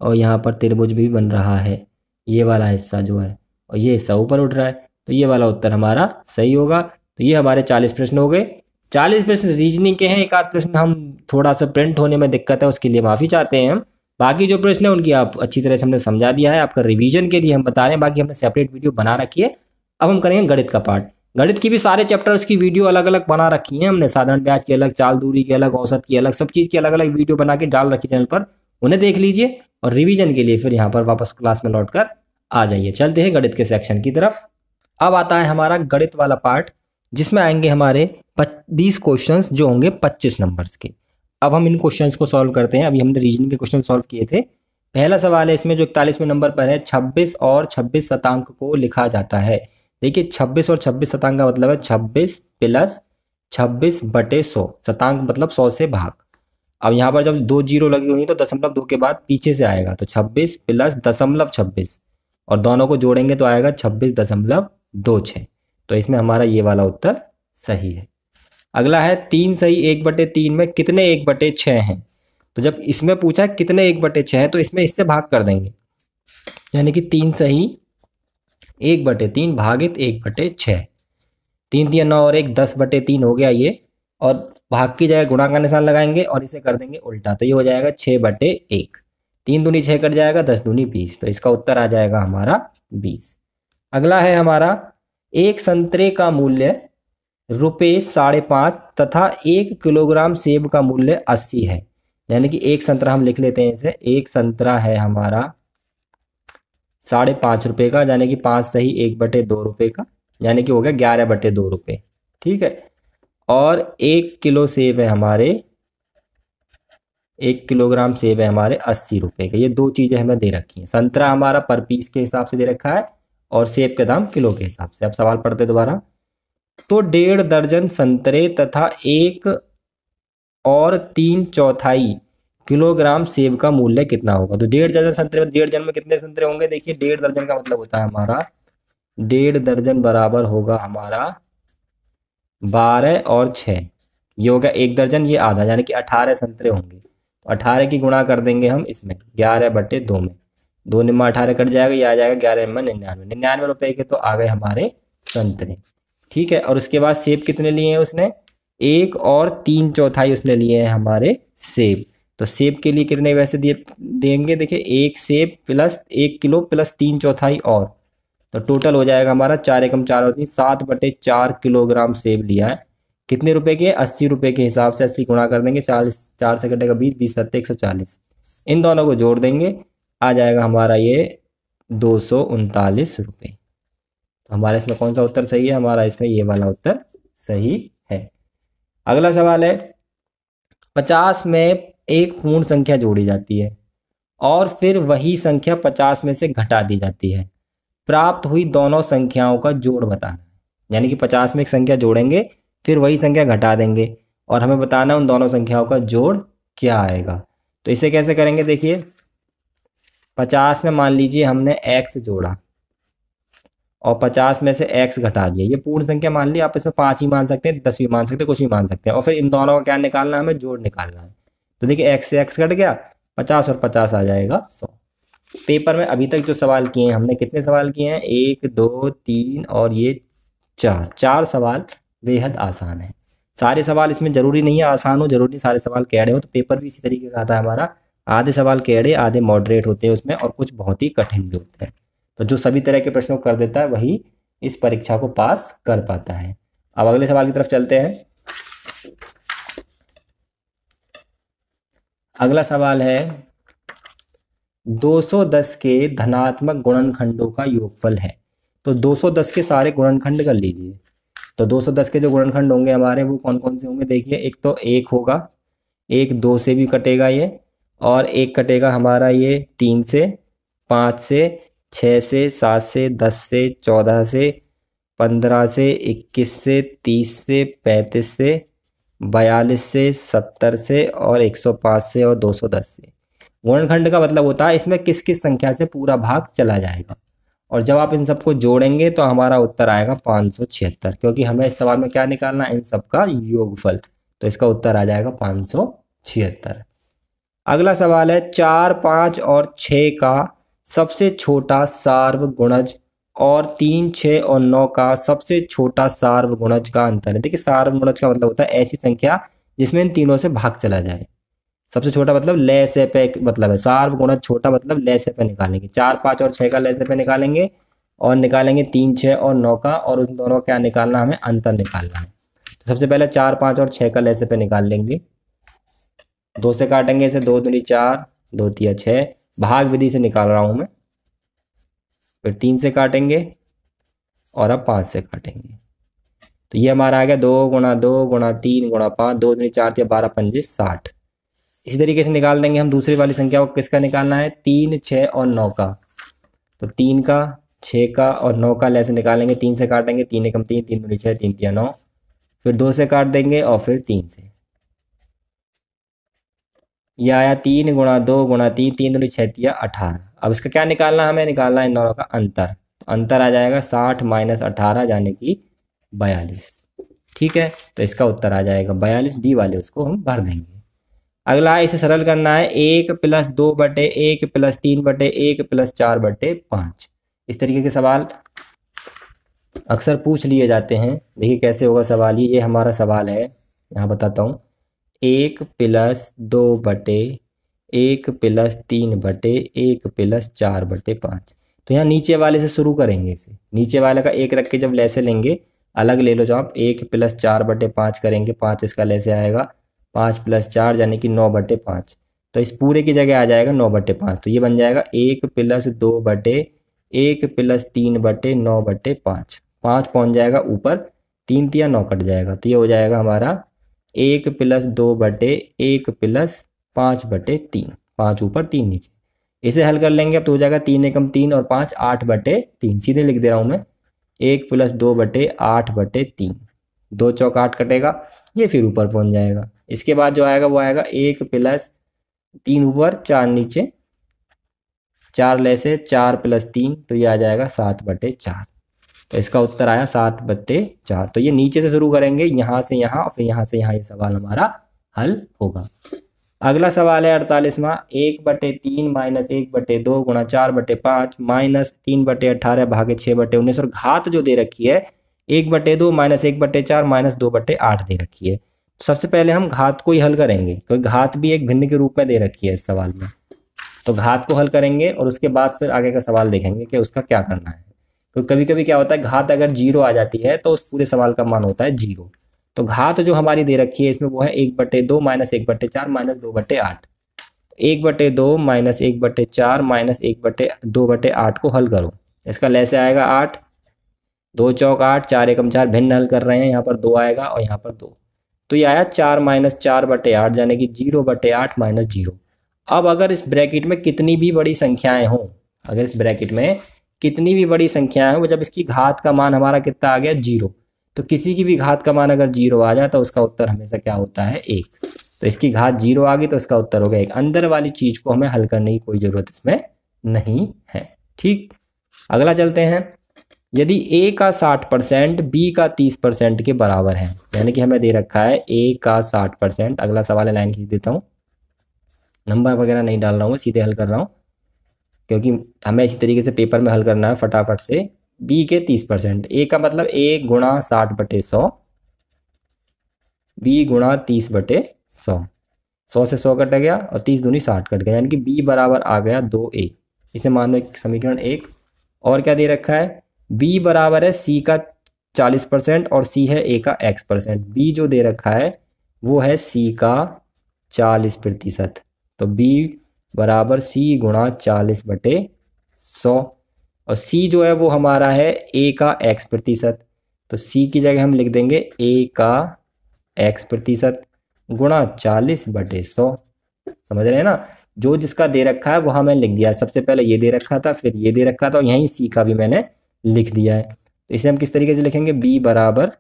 और यहाँ पर त्रिभुज भी बन रहा है, ये वाला हिस्सा जो है, और ये हिस्सा ऊपर उठ रहा है। तो ये वाला उत्तर हमारा सही होगा। तो ये हमारे 40 प्रश्न हो गए। 40 प्रश्न रीजनिंग के हैं। एक आध प्रश्न हम थोड़ा सा प्रिंट होने में दिक्कत है, उसके लिए माफ़ी चाहते हैं हम। बाकी जो प्रश्न है उनकी आप अच्छी तरह से हमने समझा दिया है, आपका रिवीजन के लिए हम बता रहे हैं। बाकी हमने सेपरेट वीडियो बना रखी है। अब हम करेंगे गणित का पार्ट। गणित की भी सारे चैप्टर्स की वीडियो अलग अलग बना रखी है हमने। साधारण ब्याज की अलग, चाल दूरी की अलग, औसत की अलग, सब चीज़ की अलग अलग वीडियो बना के डाल रखी चैनल पर, उन्हें देख लीजिए। और रिवीजन के लिए फिर यहाँ पर वापस क्लास में लौट कर आ जाइए। चलते हैं गणित के सेक्शन की तरफ। अब आता है हमारा गणित वाला पार्ट, जिसमें आएंगे हमारे 20 क्वेश्चंस जो होंगे 25 नंबर्स के। अब हम इन क्वेश्चंस को सॉल्व करते हैं। अभी हमने रीजनिंग के क्वेश्चन सॉल्व किए थे। पहला सवाल है इसमें जो 41वें नंबर पर है, 26 और 26 शतांक को लिखा जाता है। देखिए 26 और 26 शतांक का मतलब है 26 प्लस 26/100। शतांक मतलब 100 से भाग। अब यहाँ पर जब 2 जीरो लगी हुई तो 0.2 के बाद पीछे से आएगा, तो 26 प्लस 0.26 और दोनों को जोड़ेंगे तो आएगा 26.26। तो इसमें हमारा ये वाला उत्तर सही है। अगला है 3 सही 1/3 में कितने 1/6 हैं। तो जब इसमें पूछा कितने 1/6 हैं तो इसमें इससे भाग कर देंगे, यानी कि 3 सही 1/3 भागित 1/6। 3 3 9 और 1 10/3 हो गया ये। और भाग की जगह गुणा का निशान लगाएंगे और इसे कर देंगे उल्टा, तो ये हो जाएगा 6/1। 3 दूनी 6 कट जाएगा, 10 दूनी 20। तो इसका उत्तर आ जाएगा हमारा 20। अगला है हमारा एक संतरे का मूल्य ₹5.5 तथा 1 किलोग्राम सेब का मूल्य 80 है। यानी कि एक संतरा हम लिख लेते हैं इसे, एक संतरा है हमारा ₹5.5 का, यानी कि 5 सही 1/2 का, यानी कि हो गया 11/2 ठीक है। और 1 किलो सेब है हमारे, 1 किलोग्राम सेब है हमारे 80 रुपये के। ये दो चीज़ें हमें दे रखी हैं। संतरा हमारा पर पीस के हिसाब से दे रखा है और सेब के दाम किलो के हिसाब से। अब सवाल पढ़ते दोबारा। तो 1.5 दर्जन संतरे तथा 1 और 3/4 किलोग्राम सेब का मूल्य कितना होगा। तो 1.5 दर्जन संतरे में 1.5 दर्जन में कितने संतरे होंगे। देखिए 1.5 दर्जन का मतलब होता है हमारा 1.5 दर्जन बराबर होगा हमारा 12 और 6, ये होगा 1 दर्जन, ये आधा, यानी कि 18 संतरे होंगे। 18 की गुणा कर देंगे हम इसमें 11/2 में, 2 निम्मा 18 कट जाएगा, ये आ जाएगा 11 निम्मा 99। 99 रुपये के तो आ गए हमारे संतरे, ठीक है। और उसके बाद सेब कितने लिए हैं उसने, 1 और 3/4 उसने लिए हैं हमारे सेब। तो सेब के लिए कितने वैसे देंगे, देखिए 1 सेब प्लस 1 किलो प्लस 3/4 और, तो टोटल हो जाएगा हमारा 4 एकम 4 और 3 7/4 किलोग्राम सेब लिया है। कितने रुपए के, 80 रुपये के हिसाब से 80 गुणा कर देंगे, 40 4 से कटेगा 20, 20 7 140। इन दोनों को जोड़ देंगे, आ जाएगा हमारा ये 239 रुपये। तो हमारा इसमें कौन सा उत्तर सही है, हमारा इसमें ये वाला उत्तर सही है। अगला सवाल है 50 में एक पूर्ण संख्या जोड़ी जाती है और फिर वही संख्या 50 में से घटा दी जाती है। प्राप्त हुई दोनों संख्याओं का जोड़ बताना है। यानी कि 50 में एक संख्या जोड़ेंगे, फिर वही संख्या घटा देंगे और हमें बताना है उन दोनों संख्याओं का जोड़ क्या आएगा। तो इसे कैसे करेंगे, देखिए 50 में मान लीजिए हमने x जोड़ा और 50 में से x घटा दिया, ये पूर्ण संख्या मान ली। आप इसमें 5 ही मान सकते हैं, 10 भी मान सकते हैं, कुछ भी मान सकते हैं। और फिर इन दोनों का क्या निकालना है, हमें जोड़ निकालना है। तो देखिए x से x घट गया, 50 और 50 आ जाएगा 100। पेपर में अभी तक जो सवाल किए हैं हमने, कितने सवाल किए हैं, 1 2 3 और ये 4 सवाल बेहद आसान है। सारे सवाल इसमें जरूरी नहीं है आसान हो, जरूरी नहीं सारे सवाल कैडे हो। तो पेपर भी इसी तरीके का आता है हमारा, आधे सवाल कैडे आधे मॉडरेट होते हैं उसमें, और कुछ बहुत ही कठिन भी होते हैं। तो जो सभी तरह के प्रश्नों को कर देता है वही इस परीक्षा को पास कर पाता है। अब अगले सवाल की तरफ चलते हैं। अगला सवाल है 210 के धनात्मक गुणनखंडों का योगफल है। तो 210 के सारे गुणनखंड कर लीजिए। तो 210 के जो गुणनखंड होंगे हमारे वो कौन कौन से होंगे, देखिए एक तो 1 होगा, 1 2 से भी कटेगा ये, और 1 कटेगा हमारा ये 3 से, 5 से, 6 से, 7 से, 10 से, 14 से, 15 से, 21 से, 30 से, 35 से, 42 से, 70 से और 105 से और 210 से। गुणनखंड का मतलब होता है इसमें किस किस संख्या से पूरा भाग चला जाएगा। और जब आप इन सबको जोड़ेंगे तो हमारा उत्तर आएगा 576, क्योंकि हमें इस सवाल में क्या निकालना है, इन सबका योगफल। तो इसका उत्तर आ जाएगा 576। अगला सवाल है 4, 5 और 6 का सबसे छोटा सार्वगुणज और 3, 6 और 9 का सबसे छोटा सार्वगुणज का अंतर है। देखिए सार्वगुणज का मतलब होता है ऐसी संख्या जिसमें इन तीनों से भाग चला जाए। सबसे छोटा मतलब ले से पे मतलब है, सार्वगुणज छोटा मतलब ले से पे निकालेंगे। 4, 5 और 6 का ले से पे निकालेंगे और निकालेंगे 3, 6 और 9 का, और उन दोनों का क्या निकालना, हमें अंतर निकालना है। तो सबसे पहले 4, 5 और 6 का ले से पे निकाल लेंगे। 2 से काटेंगे इसे, 2 दूनी 4, 2 तिया 6, भाग विधि से निकाल रहा हूं मैं। फिर 3 से काटेंगे और अब 5 से काटेंगे। तो ये हमारा आ गया 2 गुणा 2 गुणा 3 गुणा 5, 2 दूनी 4 तिया 12 पंजे 60। इसी तरीके से निकाल देंगे हम दूसरी वाली संख्या को। किसका निकालना है, 3, 6 और 9 का। तो 3 का, 6 का और 9 का ले से निकालेंगे। 3 से काटेंगे, 3 एकम 3, 3 दूनी 6, 3 तिया 9। फिर 2 से काट देंगे और फिर 3 से। यह आया 3 गुणा 2 गुणा 3, 3 दूनी 6 तिया 18। अब इसका क्या निकालना, हमें निकालना है इन दोनों का अंतर। तो अंतर आ जाएगा 60 माइनस 18 यानी कि 42। ठीक है, तो इसका उत्तर आ जाएगा 42। डी वाले उसको हम भर देंगे। अगला इसे सरल करना है, 1 + 2 बटे 1 + 3 बटे 1 + 4 बटे 5। इस तरीके के सवाल अक्सर पूछ लिए जाते हैं। देखिए कैसे होगा सवाल, ये हमारा सवाल है, यहाँ बताता हूँ। 1 + 2 बटे 1 + 3 बटे 1 + 4 बटे 5। तो यहाँ नीचे वाले से शुरू करेंगे। इसे नीचे वाले का 1 रख के जब लेसे लेंगे, अलग ले लो, जो आप 1 + 4 बटे 5 करेंगे, 5 इसका लेसे आएगा, 5 + 4 यानी कि 9 बटे 5। तो इस पूरे की जगह आ जाएगा 9 बटे 5। तो ये बन जाएगा 1 + 2 बटे 1 + 3 बटे 9 बटे 5। 5 पहुँच जाएगा ऊपर, 3 तिया 9 कट जाएगा। तो ये हो जाएगा हमारा 1 + 2 बटे 1 + 5 बटे 3। 5 ऊपर 3 नीचे। इसे हल कर लेंगे अब तो हो जाएगा 3 एकम 3 और 5 8 बटे 3। सीधे लिख दे रहा हूँ मैं, 1 + 2 बटे 8 बटे 3। 2 चौक 8 कटेगा, ये फिर ऊपर पहुँच जाएगा। इसके बाद जो आएगा वो आएगा 1 + 3 ऊपर 4 नीचे, 4 ले से 4 + 3, तो ये आ जाएगा 7 बटे 4। तो इसका उत्तर आया 7 बटे 4। तो ये नीचे से शुरू करेंगे, यहाँ से यहाँ और फिर यहाँ से यहाँ, ये सवाल हमारा हल होगा। अगला सवाल है 48वां, 1/3 - 1/2 गुणा 4/5 माइनस 3/18 भागे 6/19, और घात जो दे रखी है 1/2 - 1/4 - 2/8 दे रखी है। सबसे पहले हम घात को ही हल करेंगे, क्योंकि घात भी एक भिन्न के रूप में दे रखी है इस सवाल में। तो घात को हल करेंगे और उसके बाद फिर आगे का सवाल देखेंगे कि उसका क्या करना है। तो कभी कभी क्या होता है, घात अगर 0 आ जाती है तो उस पूरे सवाल का मान होता है 0। तो घात जो हमारी दे रखी है इसमें वो है 1/2 - 1/4 - 2/8। 1/2 - 1/4 - 2/8 को हल करो। इसका लैसे आएगा 8, 2 चौक 8, 4 एकम 4, भिन्न हल कर रहे हैं, यहाँ पर 2 आएगा और यहाँ पर 2। तो ये आया 4 - 4/8 यानी कि 0/8 - 0। अब अगर इस ब्रैकेट में कितनी भी बड़ी संख्याएं हों, अगर इस ब्रैकेट में कितनी भी बड़ी संख्याएं हो, जब इसकी घात का मान हमारा कितना आ गया 0, तो किसी की भी घात का मान अगर 0 आ जाए तो उसका उत्तर हमेशा क्या होता है 1। तो इसकी घात 0 आ गई तो इसका उत्तर हो गया 1। अंदर वाली चीज को हमें हल करने की कोई जरूरत इसमें नहीं है। ठीक, अगला चलते हैं। यदि a का 60% b का 30% के बराबर है, यानी कि हमें दे रखा है a का 60%। अगला सवाल है, लाइन खींच देता हूँ, नंबर वगैरह नहीं डाल रहा हूँ, सीधे हल कर रहा हूँ क्योंकि हमें इसी तरीके से पेपर में हल करना है फटाफट से। b के 30%, a का मतलब 1 गुणा 60/100, b गुणा 30/100। 100 से 100 कट गया और 30 दूनी 60 कट गया, यानी कि b बराबर आ गया 2a। इसे मान लो एक समीकरण 1। और क्या दे रखा है, b बराबर है c का 40% और c है a का x%। b जो दे रखा है वो है c का 40%। तो b बराबर c गुणा 40/100, और c जो है वो हमारा है a का x%। तो c की जगह हम लिख देंगे a का x% गुणा 40/100। समझ रहे हैं ना, जो जिसका दे रखा है वो हमें लिख दिया। सबसे पहले ये दे रखा था, फिर ये दे रखा था, और यहीं c का भी मैंने लिख दिया है। तो इसे हम किस तरीके से लिखेंगे, b बराबर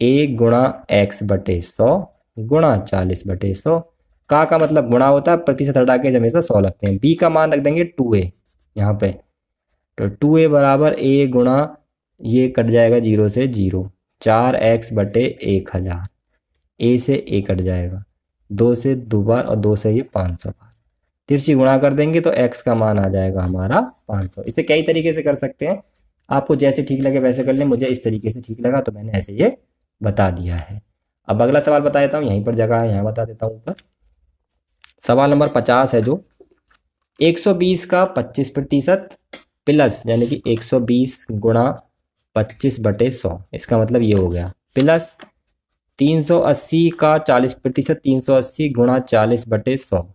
1 गुणा x/100 गुणा 40/100। का मतलब गुणा होता है, प्रतिशत हटा के हमेशा 100 लगते हैं। b का मान रख देंगे 2a यहाँ पे। तो 2a बराबर a गुणा, ये कट जाएगा 0 से 0, 4x/1000, a से a कट जाएगा, 2 से 2 बार और 2 से ये 500 बार। तिरछी गुणा कर देंगे तो x का मान आ जाएगा हमारा 500। इसे कई तरीके से कर सकते हैं, आपको जैसे ठीक लगे वैसे कर लें। मुझे इस तरीके से ठीक लगा तो मैंने ऐसे ये बता दिया है। अब अगला सवाल बता देता हूँ, यहीं पर जगह है, यहाँ बता देता हूँ ऊपर। सवाल नंबर 50 है जो 120 का 25% प्लस यानी कि 120 गुणा 25/100, इसका मतलब ये हो गया, प्लस 380 का 40%, 380 गुणा 40/100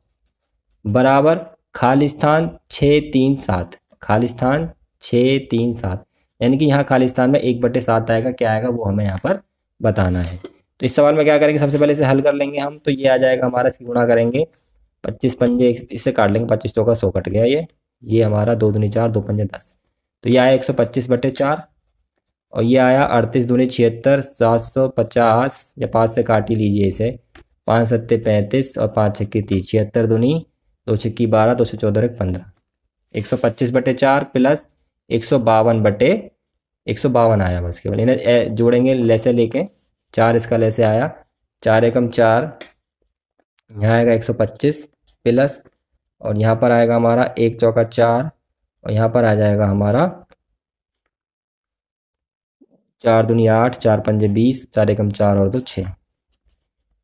बराबर खाली स्थान 637, खाली स्थान 637, यानी कि यहाँ खाली स्थान में 1/7 आएगा। क्या आएगा वो हमें यहाँ पर बताना है। तो इस सवाल में क्या करेंगे, सबसे पहले इसे हल कर लेंगे हम। तो ये आ जाएगा हमारा, इसकी गुणा करेंगे 25 पंजे, इससे काट लेंगे, 25 चौका 100 कट गया ये हमारा 2 दूनी 4, 2 पंजे 10, तो ये आया 125/4। और ये आया 38 दूनी 76, 750, या 5 से काट ही लीजिए इसे, 5 सत्ते 35 और 5 छक्के 30, 76 दूनी 2 छक्की 12, 2 से 14 15, 125/4 प्लस 152/152 आया बस, केवल इन्हें जोड़ेंगे लेसे लेके, 4 इसका लेसे आया, 4 एकम 4, यहाँ आएगा 125 प्लस, और यहाँ पर आएगा हमारा 1 चौका 4, और यहाँ पर आ जाएगा हमारा 4 दूनी 8, 4 पंजे 20, 4 एकम 4 और 2 6,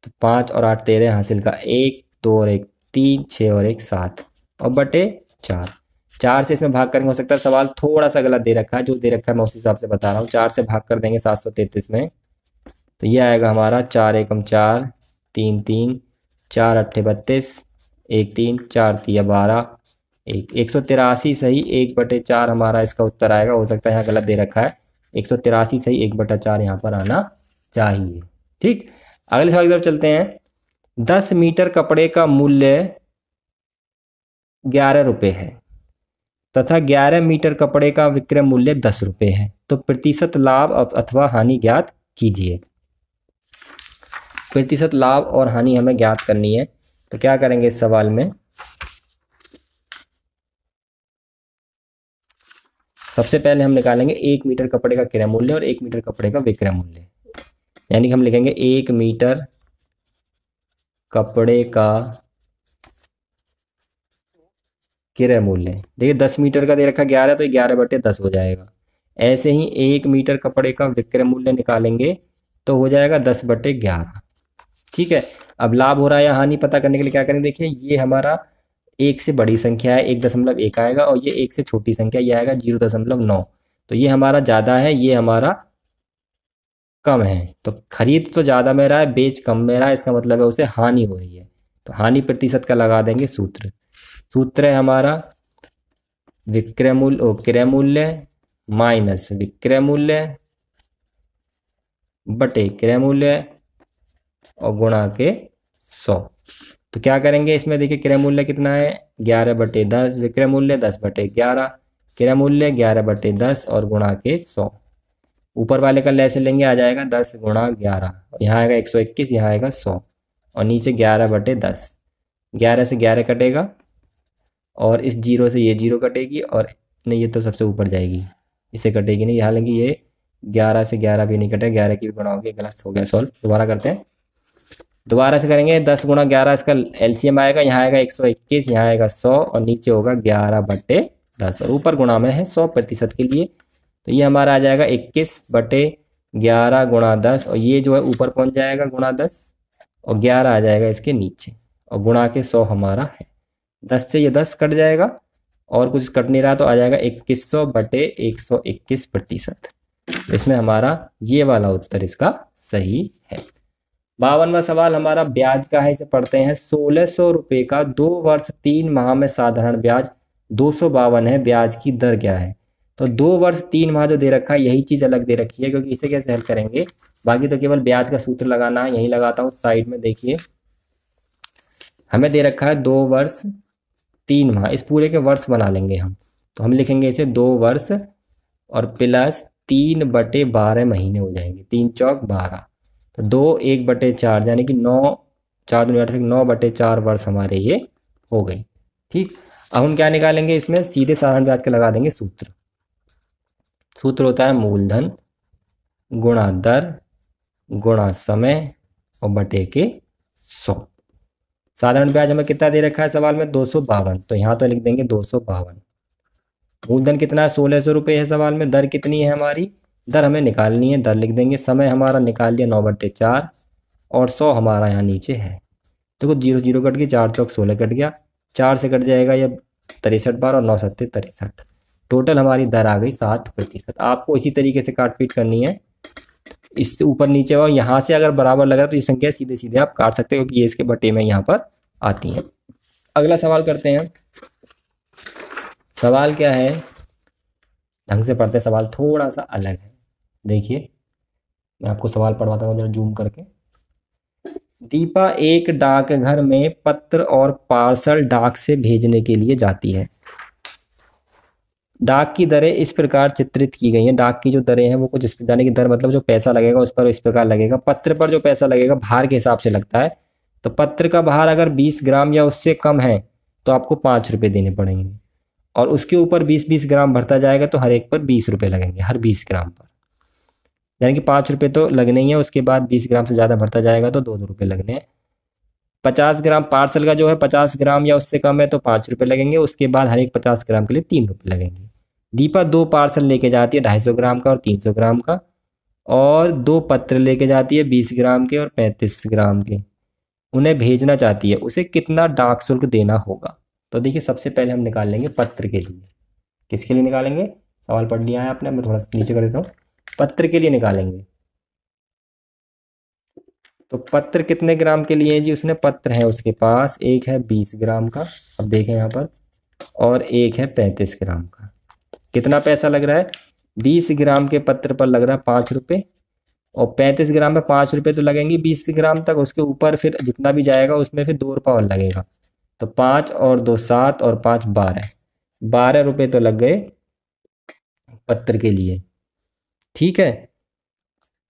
तो 5 और 8 13 हासिल का 1, 2 और 1 3, 6 और 1 7 और बटे 4। 4 से इसमें भाग करेंगे, हो सकता है सवाल थोड़ा सा गलत दे रखा है, जो दे रखा है मैं उस हिसाब से बता रहा हूँ। 4 से भाग कर देंगे 733 में, तो ये आएगा हमारा 4 एकम 4, 3 3, 4 अट्ठे 32, 1 3, 4 तिया 12, 183 सही, 1/4 हमारा इसका उत्तर आएगा। हो सकता है यहाँ गलत दे रखा है, 183 सही, 1/4 यहाँ पर आना चाहिए। ठीक, अगले सवाल की तरफ चलते हैं। 10 मीटर कपड़े का मूल्य 11 रुपये है तथा 11 मीटर कपड़े का विक्रय मूल्य 10 रुपये है, तो प्रतिशत लाभ अथवा हानि ज्ञात कीजिए। प्रतिशत लाभ और हानि हमें ज्ञात करनी है, तो क्या करेंगे इस सवाल में, सबसे पहले हम निकालेंगे 1 मीटर कपड़े का क्रय मूल्य और 1 मीटर कपड़े का विक्रय मूल्य, यानी कि हम लिखेंगे 1 मीटर कपड़े का क्रय मूल्य। देखिए 10 मीटर का दे रखा 11, तो 11/10 हो जाएगा। ऐसे ही 1 मीटर कपड़े का विक्रय मूल्य निकालेंगे तो हो जाएगा 10/11। ठीक है, अब लाभ हो रहा है या हानि पता करने के लिए क्या करेंगे, देखिए ये हमारा 1 से बड़ी संख्या है, 1.1 आएगा, और ये 1 से छोटी संख्या ये आएगा 0.9, तो ये हमारा ज़्यादा है, ये हमारा कम है। तो खरीद तो ज़्यादा में रहा है, बेच कम में रहा है, इसका मतलब है उसे हानि हो रही है। तो हानि प्रतिशत का लगा देंगे सूत्र। सूत्र है हमारा विक्रय मूल्य, क्रय मूल्य माइनस विक्रय मूल्य बटे क्रय मूल्य और गुणा के 100। तो क्या करेंगे इसमें, देखिए क्रय मूल्य कितना है 11/10, विक्रय मूल्य 10/11, क्रय मूल्य 11/10 और गुणा के 100। ऊपर वाले का लैसे लेंगे, आ जाएगा 10 गुणा 11, यहाँ आएगा 121, यहाँ आएगा 100, और नीचे 11/10, 11 से 11 कटेगा, और इस 0 से ये 0 कटेगी, और नहीं ये तो सबसे ऊपर जाएगी, इसे कटेगी नहीं, यहाँ लेंगे ये 11 से 11 भी नहीं कटेगा, 11 की भी गुणा होगी, गलत हो गया सॉल्व। दोबारा करते हैं, दोबारा से करेंगे, 10 गुणा 11 इसका एलसीएम आएगा, यहाँ आएगा 121, यहाँ आएगा 100, और नीचे होगा 11/10, और ऊपर गुणा में है 100% के लिए, तो ये हमारा आ जाएगा 21/11 गुणा 10, और ये जो है ऊपर पहुँच जाएगा गुणा 10, और 11 आ जाएगा इसके नीचे, और गुणा के 100 हमारा है। 10 से ये 10 कट जाएगा, और कुछ कट नहीं रहा, तो आ जाएगा 2100/121%। इसमें हमारा ये वाला उत्तर इसका सही है। 52वां सवाल हमारा ब्याज का है, इसे पढ़ते हैं। 1600 रुपये का 2 वर्ष 3 माह में साधारण ब्याज 252 है, ब्याज की दर क्या है। तो 2 वर्ष 3 माह जो दे रखा है यही चीज़ अलग दे रखी है, क्योंकि इसे कैसे हल करेंगे, बाकी तो केवल ब्याज का सूत्र लगाना है, यही लगाता हूँ साइड में। देखिए हमें दे रखा है 2 वर्ष 3 माह, इस पूरे के वर्ष बना लेंगे हम, तो हम लिखेंगे इसे 2 वर्ष और प्लस 3/12 महीने हो जाएंगे, 3 चौक 12, तो 2 1/4 यानी कि 9, 4 दूनी 8, 9/4 वर्ष हमारे ये हो गई। ठीक, अब हम क्या निकालेंगे इसमें, सीधे साधारण ब्याज का लगा देंगे सूत्र। सूत्र होता है मूलधन गुणा दर गुणा समय और बटे के 100। साधारण ब्याज हमें कितना दे रखा है सवाल में, 252, तो यहाँ तो लिख देंगे 252। मूलधन कितना है, 1600 रुपये है सवाल में। दर कितनी है हमारी, दर हमें निकालनी है, दर लिख देंगे। समय हमारा निकाल दिया 9/4 और 100 हमारा यहाँ नीचे है। देखो 0 0 कट गई, 4 चौक 16 कट गया, 4 से कट जाएगा ये 63 बार और 9 सत्ते 63। टोटल हमारी दर आ गई 7%। आपको इसी तरीके से काट पीट करनी है, इससे ऊपर नीचे, और यहाँ से अगर बराबर लग रहा है तो ये संख्या सीधे सीधे आप काट सकते हो क्योंकि ये इसके बटे में यहाँ पर आती हैं। अगला सवाल करते हैं। सवाल क्या है, ढंग से पढ़ते हैं, सवाल थोड़ा सा अलग है। देखिए मैं आपको सवाल पढ़वाता हूँ जरा जूम करके। दीपा एक डाकघर में पत्र और पार्सल डाक से भेजने के लिए जाती है। डाक की दरें इस प्रकार चित्रित की गई हैं। डाक की जो दरें हैं वो कुछ इस जाने की दर मतलब जो पैसा लगेगा उस पर इस प्रकार लगेगा। पत्र पर जो पैसा लगेगा भार के हिसाब से लगता है। तो पत्र का भार अगर 20 ग्राम या उससे कम है तो आपको 5 रुपये देने पड़ेंगे, और उसके ऊपर 20-20 ग्राम भरता जाएगा तो हर एक पर 20 रुपये लगेंगे, हर 20 ग्राम पर। यानी कि 5 रुपये तो लगने ही है, उसके बाद 20 ग्राम से ज़्यादा भरता जाएगा तो 2-2 रुपये लगने हैं। 50 ग्राम पार्सल का जो है 50 ग्राम या उससे कम है तो 5 रुपये लगेंगे, उसके बाद हर एक 50 ग्राम के लिए 3 रुपये लगेंगे। दीपा 2 पार्सल लेके जाती है 250 ग्राम का और 300 ग्राम का, और 2 पत्र लेके जाती है 20 ग्राम के और 35 ग्राम के। उन्हें भेजना चाहती है, उसे कितना डाक शुल्क देना होगा। तो देखिए सबसे पहले हम निकाल लेंगे पत्र के लिए। किसके लिए निकालेंगे, सवाल पढ़ लिया है आपने, मैं थोड़ा सा नीचे कर देता हूँ। पत्र के लिए निकालेंगे। तो पत्र कितने ग्राम के लिए है जी, उसने पत्र है उसके पास, एक है 20 ग्राम का, अब देखें यहाँ पर, और एक है 35 ग्राम का। कितना पैसा लग रहा है, 20 ग्राम के पत्र पर लग रहा है 5 रुपये, और 35 ग्राम में 5 रुपये तो लगेंगे 20 ग्राम तक, उसके ऊपर फिर जितना भी जाएगा उसमें फिर 2 रुपये और लगेगा। तो 5 और 2 7 और 5 12 रुपये तो लग गए पत्र के लिए। ठीक है,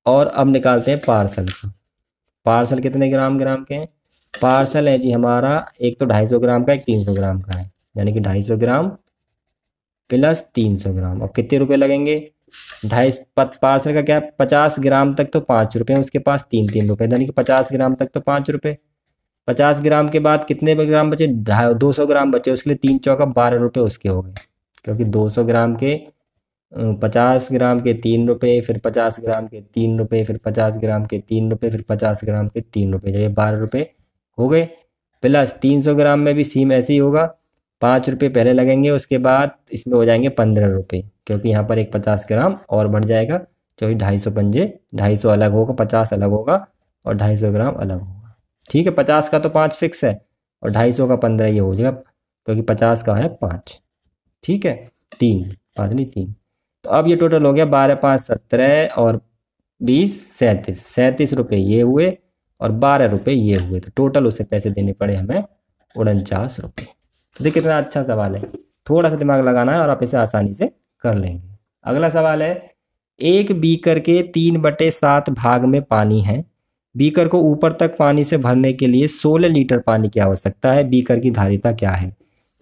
और अब निकालते हैं पार्सल का। पार्सल कितने ग्राम ग्राम के हैं, पार्सल है जी हमारा एक तो 250 ग्राम का, एक 300 ग्राम का है, यानी कि 250 ग्राम प्लस 300 ग्राम। और कितने रुपए लगेंगे, पार्सल का क्या है, 50 ग्राम तक तो 5 रुपये, उसके पास 3-3 रुपये, यानी कि 50 ग्राम तक तो 5 रुपये। 50 ग्राम के बाद कितने ग्राम बचे, 200 ग्राम बचे, उसके लिए 3 चौका 12 रुपये उसके हो गए, क्योंकि 200 ग्राम के 50 ग्राम के 3 रुपये, फिर 50 ग्राम के 3 रुपये, फिर 50 ग्राम के 3 रुपये, फिर 50 ग्राम के 3 रुपये, ये 12 रुपये हो गए। प्लस 300 ग्राम में भी सेम ऐसे ही होगा, 5 रुपये पहले लगेंगे, उसके बाद इसमें हो जाएंगे 15 रुपये, क्योंकि यहाँ पर एक 50 ग्राम और बढ़ जाएगा, क्योंकि 250 पंजे 250 अलग होगा, 50 अलग होगा और 250 ग्राम अलग होगा। ठीक है, 50 का तो 5 फिक्स है और 250 का 15 ये हो जाएगा, क्योंकि 50 का है 5। ठीक है, 3 5 नहीं 3। तो अब ये टोटल हो गया 12 5 17 और 20 37 रुपये ये हुए और 12 रुपये ये हुए, तो टोटल उसे पैसे देने पड़े हमें 49 रुपये। तो देखिए कितना अच्छा सवाल है, थोड़ा सा दिमाग लगाना है और आप इसे आसानी से कर लेंगे। अगला सवाल है, एक बीकर के 3/7 भाग में पानी है। बीकर को ऊपर तक पानी से भरने के लिए 16 लीटर पानी की आवश्यकता है। बीकर की धारिता क्या है,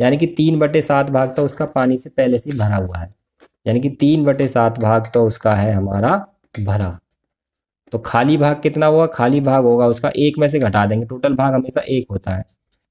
यानी कि 3/7 भाग तो उसका पानी से पहले से ही भरा हुआ है, यानी कि 3/7 भाग तो उसका है हमारा भरा। तो खाली भाग कितना हुआ, खाली भाग होगा उसका, एक में से घटा देंगे, टोटल भाग हमेशा एक होता है,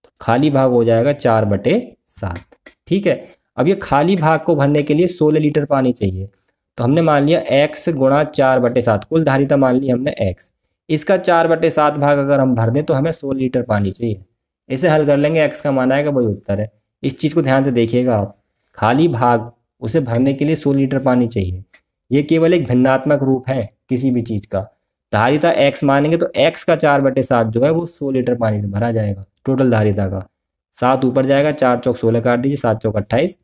तो खाली भाग हो जाएगा 4/7। ठीक है, अब ये खाली भाग को भरने के लिए 16 लीटर पानी चाहिए, तो हमने मान लिया x गुणा 4/7, कुल धारिता मान ली हमने x, इसका 4/7 भाग अगर हम भर दें तो हमें 16 लीटर पानी चाहिए। इसे हल कर लेंगे, x का मान आएगा वही उत्तर है। इस चीज़ को ध्यान से देखिएगा आप, खाली भाग उसे भरने के लिए 16 लीटर पानी चाहिए, ये केवल एक भिन्नात्मक रूप है किसी भी चीज़ का। धारिता x मानेंगे तो x का 4/7 जो है वो 100 लीटर पानी से भरा जाएगा, टोटल धारिता का 7 ऊपर जाएगा, 4 चौक 16 काट दीजिए, 7 चौक 28,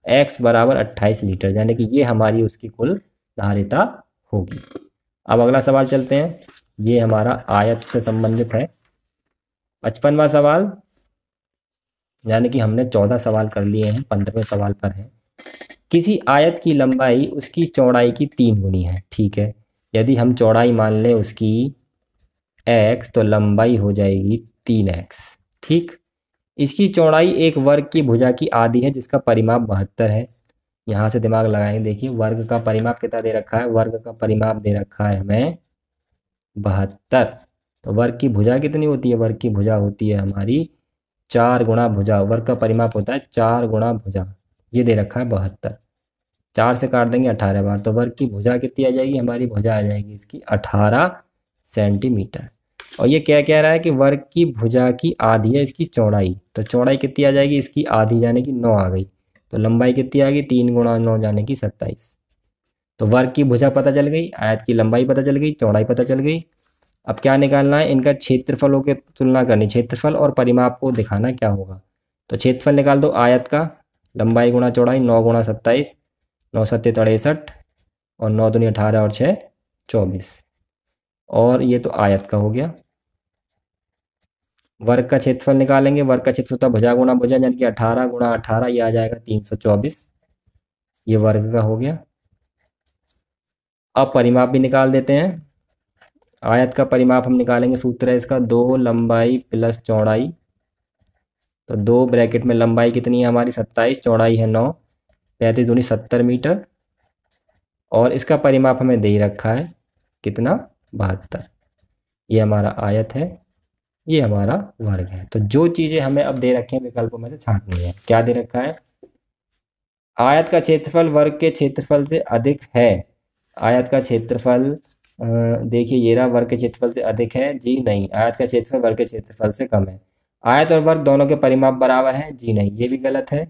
x बराबर 28 लीटर, यानी कि ये हमारी उसकी कुल धारिता होगी। अब अगला सवाल चलते हैं, ये हमारा आयत से संबंधित है। 55वां सवाल, यानी कि हमने 14 सवाल कर लिए हैं, 15वें सवाल पर है। किसी आयत की लंबाई उसकी चौड़ाई की 3 गुनी है। ठीक है, यदि हम चौड़ाई मान लें उसकी x तो लंबाई हो जाएगी 3x। ठीक, इसकी चौड़ाई एक वर्ग की भुजा की आधी है जिसका परिमाप 72 है। यहाँ से दिमाग लगाएंगे, देखिए वर्ग का परिमाप कितना दे रखा है, वर्ग का परिमाप दे रखा है हमें 72। तो वर्ग की भुजा कितनी होती है? वर्ग की भुजा होती है हमारी 4 गुणा भुजा। वर्ग का परिमाप होता है 4 गुणा भुजा। ये दे रखा है 72। 4 से काट देंगे 18 बार, तो वर्ग की भुजा कितनी आ जाएगी? हमारी भुजा आ जाएगी इसकी 18 सेंटीमीटर। और ये क्या कह रहा है कि वर्ग की भुजा की आधी है इसकी चौड़ाई, तो चौड़ाई कितनी आ जाएगी? इसकी आधी जाने की 9 आ गई। तो लंबाई कितनी आ गई? 3 गुणा 9 जाने की 27। तो वर्ग की भुजा पता चल गई, आयत की लंबाई पता चल गई, चौड़ाई पता चल गई। अब क्या निकालना है? इनका क्षेत्रफलों के तुलना करनी, क्षेत्रफल और परिमाप को दिखाना क्या होगा। तो क्षेत्रफल निकाल दो आयत का, लंबाई गुणा चौड़ाई, 9 गुणा 27, 9 सत्ते 63 और 9 दूनी 18 और 6 24। और ये तो आयत का हो गया। वर्ग का क्षेत्रफल निकालेंगे, वर्ग का क्षेत्रफल भुजा गुणा भुजा यानी कि 18 गुणा 18, ये आ जाएगा 324। ये वर्ग का हो गया। अब परिमाप भी निकाल देते हैं। आयत का परिमाप हम निकालेंगे, सूत्र है इसका 2 लंबाई प्लस चौड़ाई। तो 2 ब्रैकेट में लंबाई कितनी है हमारी? 27, चौड़ाई है 9, 35 दूनी 70 मीटर। और इसका परिमाप हमें दे रखा है कितना? 72। ये हमारा आयत है, ये हमारा वर्ग है। तो जो चीज़ें हमें अब दे रखे हैं विकल्पों में से छांटनी है। क्या दे रखा है? आयत का क्षेत्रफल वर्ग के क्षेत्रफल से अधिक है। आयत का क्षेत्रफल देखिए ये रहा, वर्ग के क्षेत्रफल से अधिक है जी नहीं। आयत का क्षेत्रफल वर्ग के क्षेत्रफल से कम है। आयत और वर्ग दोनों के परिमाप बराबर हैं जी नहीं, ये भी गलत है,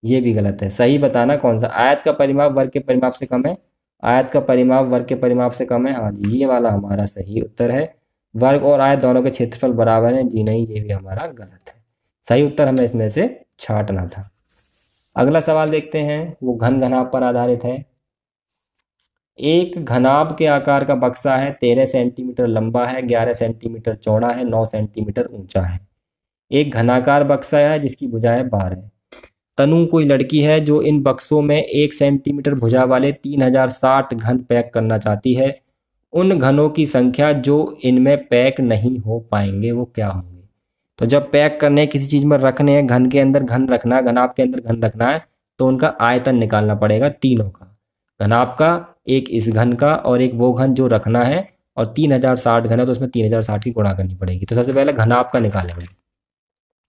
ये भी गलत है। सही बताना कौन सा? आयत का परिमाप वर्ग के परिमाप से कम है, आयत का परिमाप वर्ग के परिमाप से कम है, हाँ जी ये वाला हमारा सही उत्तर है। वर्ग और आयत दोनों के क्षेत्रफल बराबर हैं जी नहीं, ये भी हमारा गलत है। सही उत्तर हमें इसमें से छांटना था। अगला सवाल देखते हैं, वो घन घनाभ पर आधारित है। एक घनाभ के आकार का बक्सा है, 13 सेंटीमीटर लंबा है, 11 सेंटीमीटर चौड़ा है, 9 सेंटीमीटर ऊंचा है। एक घनाकार बक्सा है जिसकी भुजाएं 12 है। तनु कोई लड़की है जो इन बक्सों में 1 सेंटीमीटर भुजा वाले 3060 घन पैक करना चाहती है। उन घनों की संख्या जो इनमें पैक नहीं हो पाएंगे वो क्या होंगे? तो जब पैक करने किसी चीज़ में रखने हैं, घन के अंदर घन रखना है, घनाभ के अंदर घन रखना है, तो उनका आयतन निकालना पड़ेगा तीनों का, घनाभ का, एक इस घन का और एक वो घन जो रखना है। और 3060 घन है तो उसमें 3060 की गुणा करनी पड़ेगी। तो सबसे पहले घनाभ का निकालेंगे।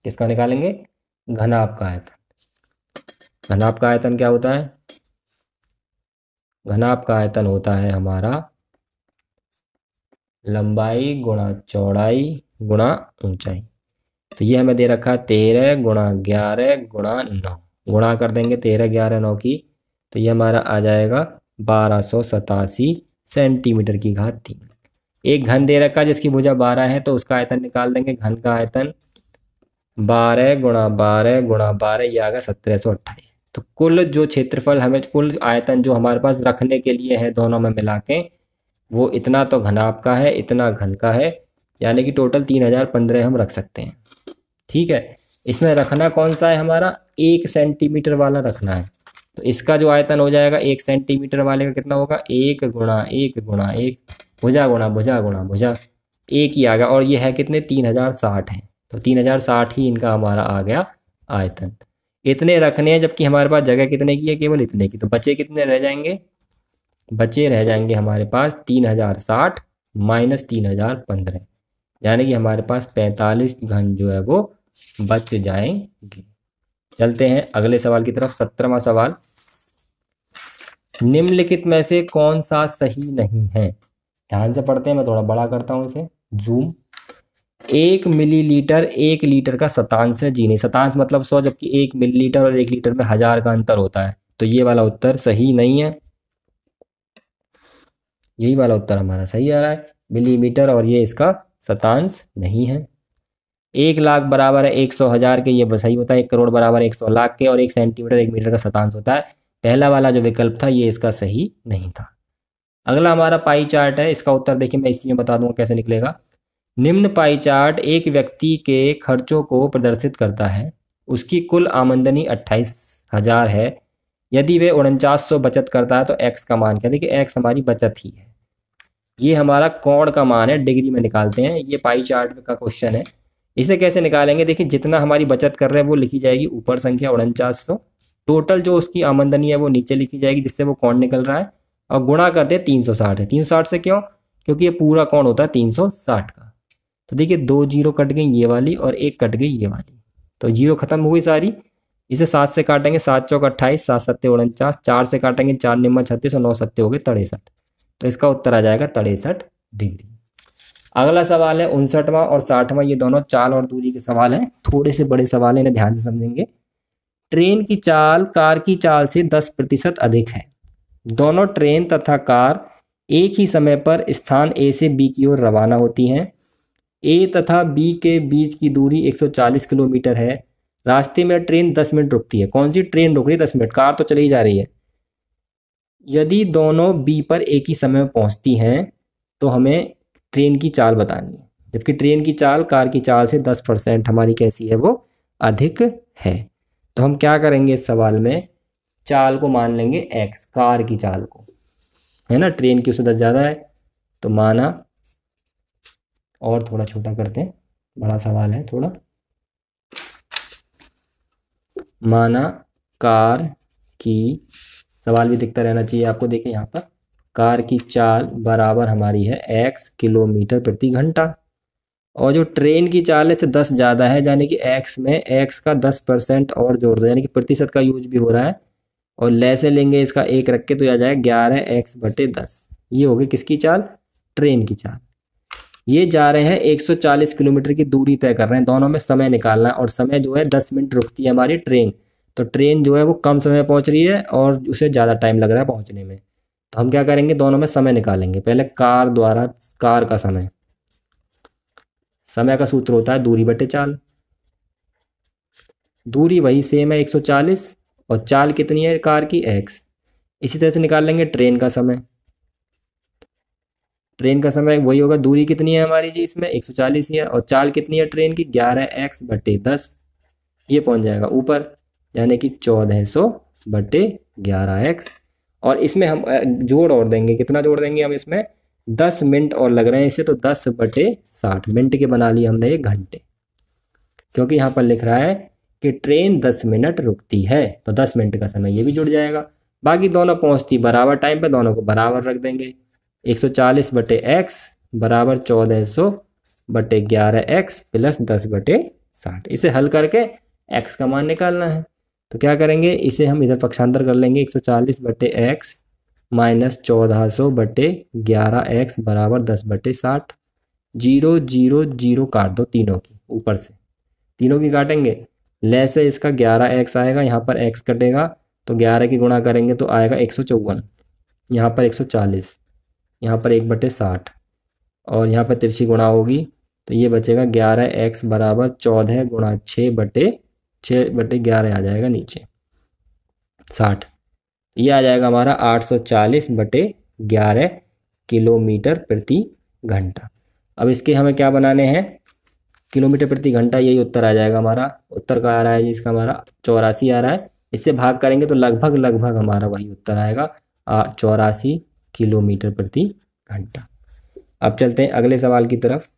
किसका निकालेंगे? घनाभ का आयतन। घनाभ का आयतन क्या होता है? घनाभ का आयतन होता है हमारा लंबाई गुणा चौड़ाई गुणा ऊंचाई। तो ये हमें दे रखा है 13 गुणा 11 गुणा 9। गुणा कर देंगे 13 11 9 की, तो ये हमारा आ जाएगा 1287 सेंटीमीटर की घात 3। एक घन दे रखा है जिसकी भुजा 12 है, तो उसका आयतन निकाल देंगे। घन का आयतन 12 गुणा 12 गुणा 12, ये आ गया 1728। तो कुल जो क्षेत्रफल हमें, कुल आयतन जो हमारे पास रखने के लिए है दोनों में मिला के, वो इतना तो घनाभ का है, इतना घन का है, यानी कि टोटल 3015 हम रख सकते हैं। ठीक है, इसमें रखना कौन सा है हमारा? 1 सेंटीमीटर वाला रखना है। तो इसका जो आयतन हो जाएगा 1 सेंटीमीटर वाले का कितना होगा? 1 गुणा 1 गुणा 1, भुजा गुणा भुजा गुणा भुजा, एक ही आ गया। और ये है कितने? 3060 है, तो 3060 ही इनका हमारा आ गया आयतन। इतने रखने हैं, जबकि हमारे पास जगह कितने की है? केवल इतने की। तो बचे कितने रह जाएंगे? बचे रह जाएंगे हमारे पास 3060 माइनस 3015, यानी कि हमारे पास 45 घन जो है वो बच जाएंगे। चलते हैं अगले सवाल की तरफ। 17वां सवाल, निम्नलिखित में से कौन सा सही नहीं है? ध्यान से पढ़ते हैं, मैं थोड़ा बड़ा करता हूं इसे, जूम। 1 मिलीलीटर 1 लीटर का शतांश है जी नहीं। शतांश मतलब 100, जबकि 1 मिलीलीटर और 1 लीटर में 1000 का अंतर होता है। तो ये वाला उत्तर सही नहीं है, यही वाला उत्तर हमारा सही आ रहा है, मिलीमीटर, और ये इसका शतांश नहीं है। 1 लाख बराबर है 100,000 के, ये सही होता है। 1 करोड़ बराबर 100 लाख के, और 1 सेंटीमीटर 1 मीटर का शतांश होता है। पहला वाला जो विकल्प था ये इसका सही नहीं था। अगला हमारा पाई चार्ट है, इसका उत्तर देखिए मैं इसी में बता दूंगा कैसे निकलेगा। निम्न पाई चार्ट एक व्यक्ति के खर्चों को प्रदर्शित करता है। उसकी कुल आमदनी 28,000 है। यदि वे 4900 बचत करता है तो एक्स का मान क्या? देखिए एक्स हमारी बचत ही है, ये हमारा कोण का मान है, डिग्री में निकालते हैं। ये पाई चार्ट का क्वेश्चन है। इसे कैसे निकालेंगे? देखिए जितना हमारी बचत कर रहे हैं वो लिखी जाएगी ऊपर संख्या 4900, टोटल जो उसकी आमदनी है वो नीचे लिखी जाएगी जिससे वो कोण निकल रहा है, और गुणा करते हैं 360 है। 360 से क्यों? क्योंकि ये पूरा कोण होता है 360 का। तो देखिए 2 जीरो कट गई ये वाली और 1 कट गई ये वाली, तो जीरो खत्म हो गई सारी। इसे 7 से काटेंगे, 7 चौक 28, 7 सत्ते 49, 4 से काटेंगे 4 निम्मा 36 और 9 सत्ते हो गए 63। तो इसका उत्तर आ जाएगा 63 डिग्री। अगला सवाल है 59वां और 60वां, ये दोनों चाल और दूरी के सवाल हैं, थोड़े से बड़े सवाल हैं, इन्हें ध्यान से समझेंगे। ट्रेन की चाल कार की चाल से 10% अधिक है। दोनों ट्रेन तथा कार एक ही समय पर स्थान ए से बी की ओर रवाना होती हैं। ए तथा बी के बीच की दूरी 140 किलोमीटर है। रास्ते में ट्रेन 10 मिनट रुकती है। कौन सी ट्रेन रुक रही है 10 मिनट? कार तो चली ही जा रही है। यदि दोनों बी पर एक ही समय में पहुंचती हैं तो हमें ट्रेन की चाल बतानी है, जबकि ट्रेन की चाल कार की चाल से 10% हमारी कैसी है, वो अधिक है। तो हम क्या करेंगे इस सवाल में, चाल को मान लेंगे एक्स, कार की चाल को, है ना, ट्रेन की उससे 10 ज़्यादा है। तो माना, और थोड़ा छोटा करते हैं, बड़ा सवाल है थोड़ा, माना कार की, सवाल भी दिखता रहना चाहिए आपको, देखिए यहाँ पर कार की चाल बराबर हमारी है x किलोमीटर प्रति घंटा, और जो ट्रेन की चाल है से 10 ज़्यादा है, यानी कि x में x का 10% और जोड़ दो, यानी कि प्रतिशत का यूज भी हो रहा है, और ले से लेंगे इसका 1 रख के तो आ जाए 11x/10। ये होगी किसकी चाल? ट्रेन की चाल। ये जा रहे हैं 140 किलोमीटर की दूरी तय कर रहे हैं, दोनों में समय निकालना है, और समय जो है 10 मिनट रुकती है हमारी ट्रेन, तो ट्रेन जो है वो कम समय में पहुंच रही है और उसे ज़्यादा टाइम लग रहा है पहुंचने में। तो हम क्या करेंगे, दोनों में समय निकालेंगे। पहले कार द्वारा कार का समय, समय का सूत्र होता है दूरी बटे चाल। दूरी वही सेम है 140, और चाल कितनी है कार की? x। इसी तरह से निकाल लेंगे ट्रेन का समय। ट्रेन का समय वही होगा, दूरी कितनी है हमारी जी इसमें 140 ही है, और चाल कितनी है ट्रेन की? 11x/10। ये पहुंच जाएगा ऊपर, यानी कि 1400/11x। और इसमें हम जोड़ और देंगे, कितना जोड़ देंगे हम इसमें? 10 मिनट और लग रहे हैं इसे, तो 10/60 मिनट के बना लिए हमने 1 घंटे, क्योंकि यहाँ पर लिख रहा है कि ट्रेन 10 मिनट रुकती है, तो 10 मिनट का समय ये भी जुड़ जाएगा। बाकी दोनों पहुँचती बराबर टाइम पे, दोनों को बराबर रख देंगे। 140/x बराबर 1400/11x प्लस 10/60। इसे हल करके x का मान निकालना है। तो क्या करेंगे, इसे हम इधर पक्षांतर कर लेंगे, 140/x माइनस 1400/11x बराबर 10/60। 0 0 0 काट दो तीनों की, ऊपर से तीनों की काटेंगे, ले से इसका 11x आएगा, यहाँ पर x कटेगा, तो 11 की गुणा करेंगे तो आएगा 154, यहाँ पर 140, यहाँ पर 1/60, और यहाँ पर तिरछी गुणा होगी, तो ये बचेगा 11x बराबर 14 गुणा 6/11 आ जाएगा नीचे 60। ये आ जाएगा हमारा 840/11 किलोमीटर प्रति घंटा। अब इसके हमें क्या बनाने हैं, किलोमीटर प्रति घंटा, यही उत्तर आ जाएगा हमारा। उत्तर का आ रहा है जी इसका हमारा 84 आ रहा है। इससे भाग करेंगे तो लगभग लगभग हमारा वही उत्तर आएगा, 84 किलोमीटर प्रति घंटा। अब चलते हैं अगले सवाल की तरफ।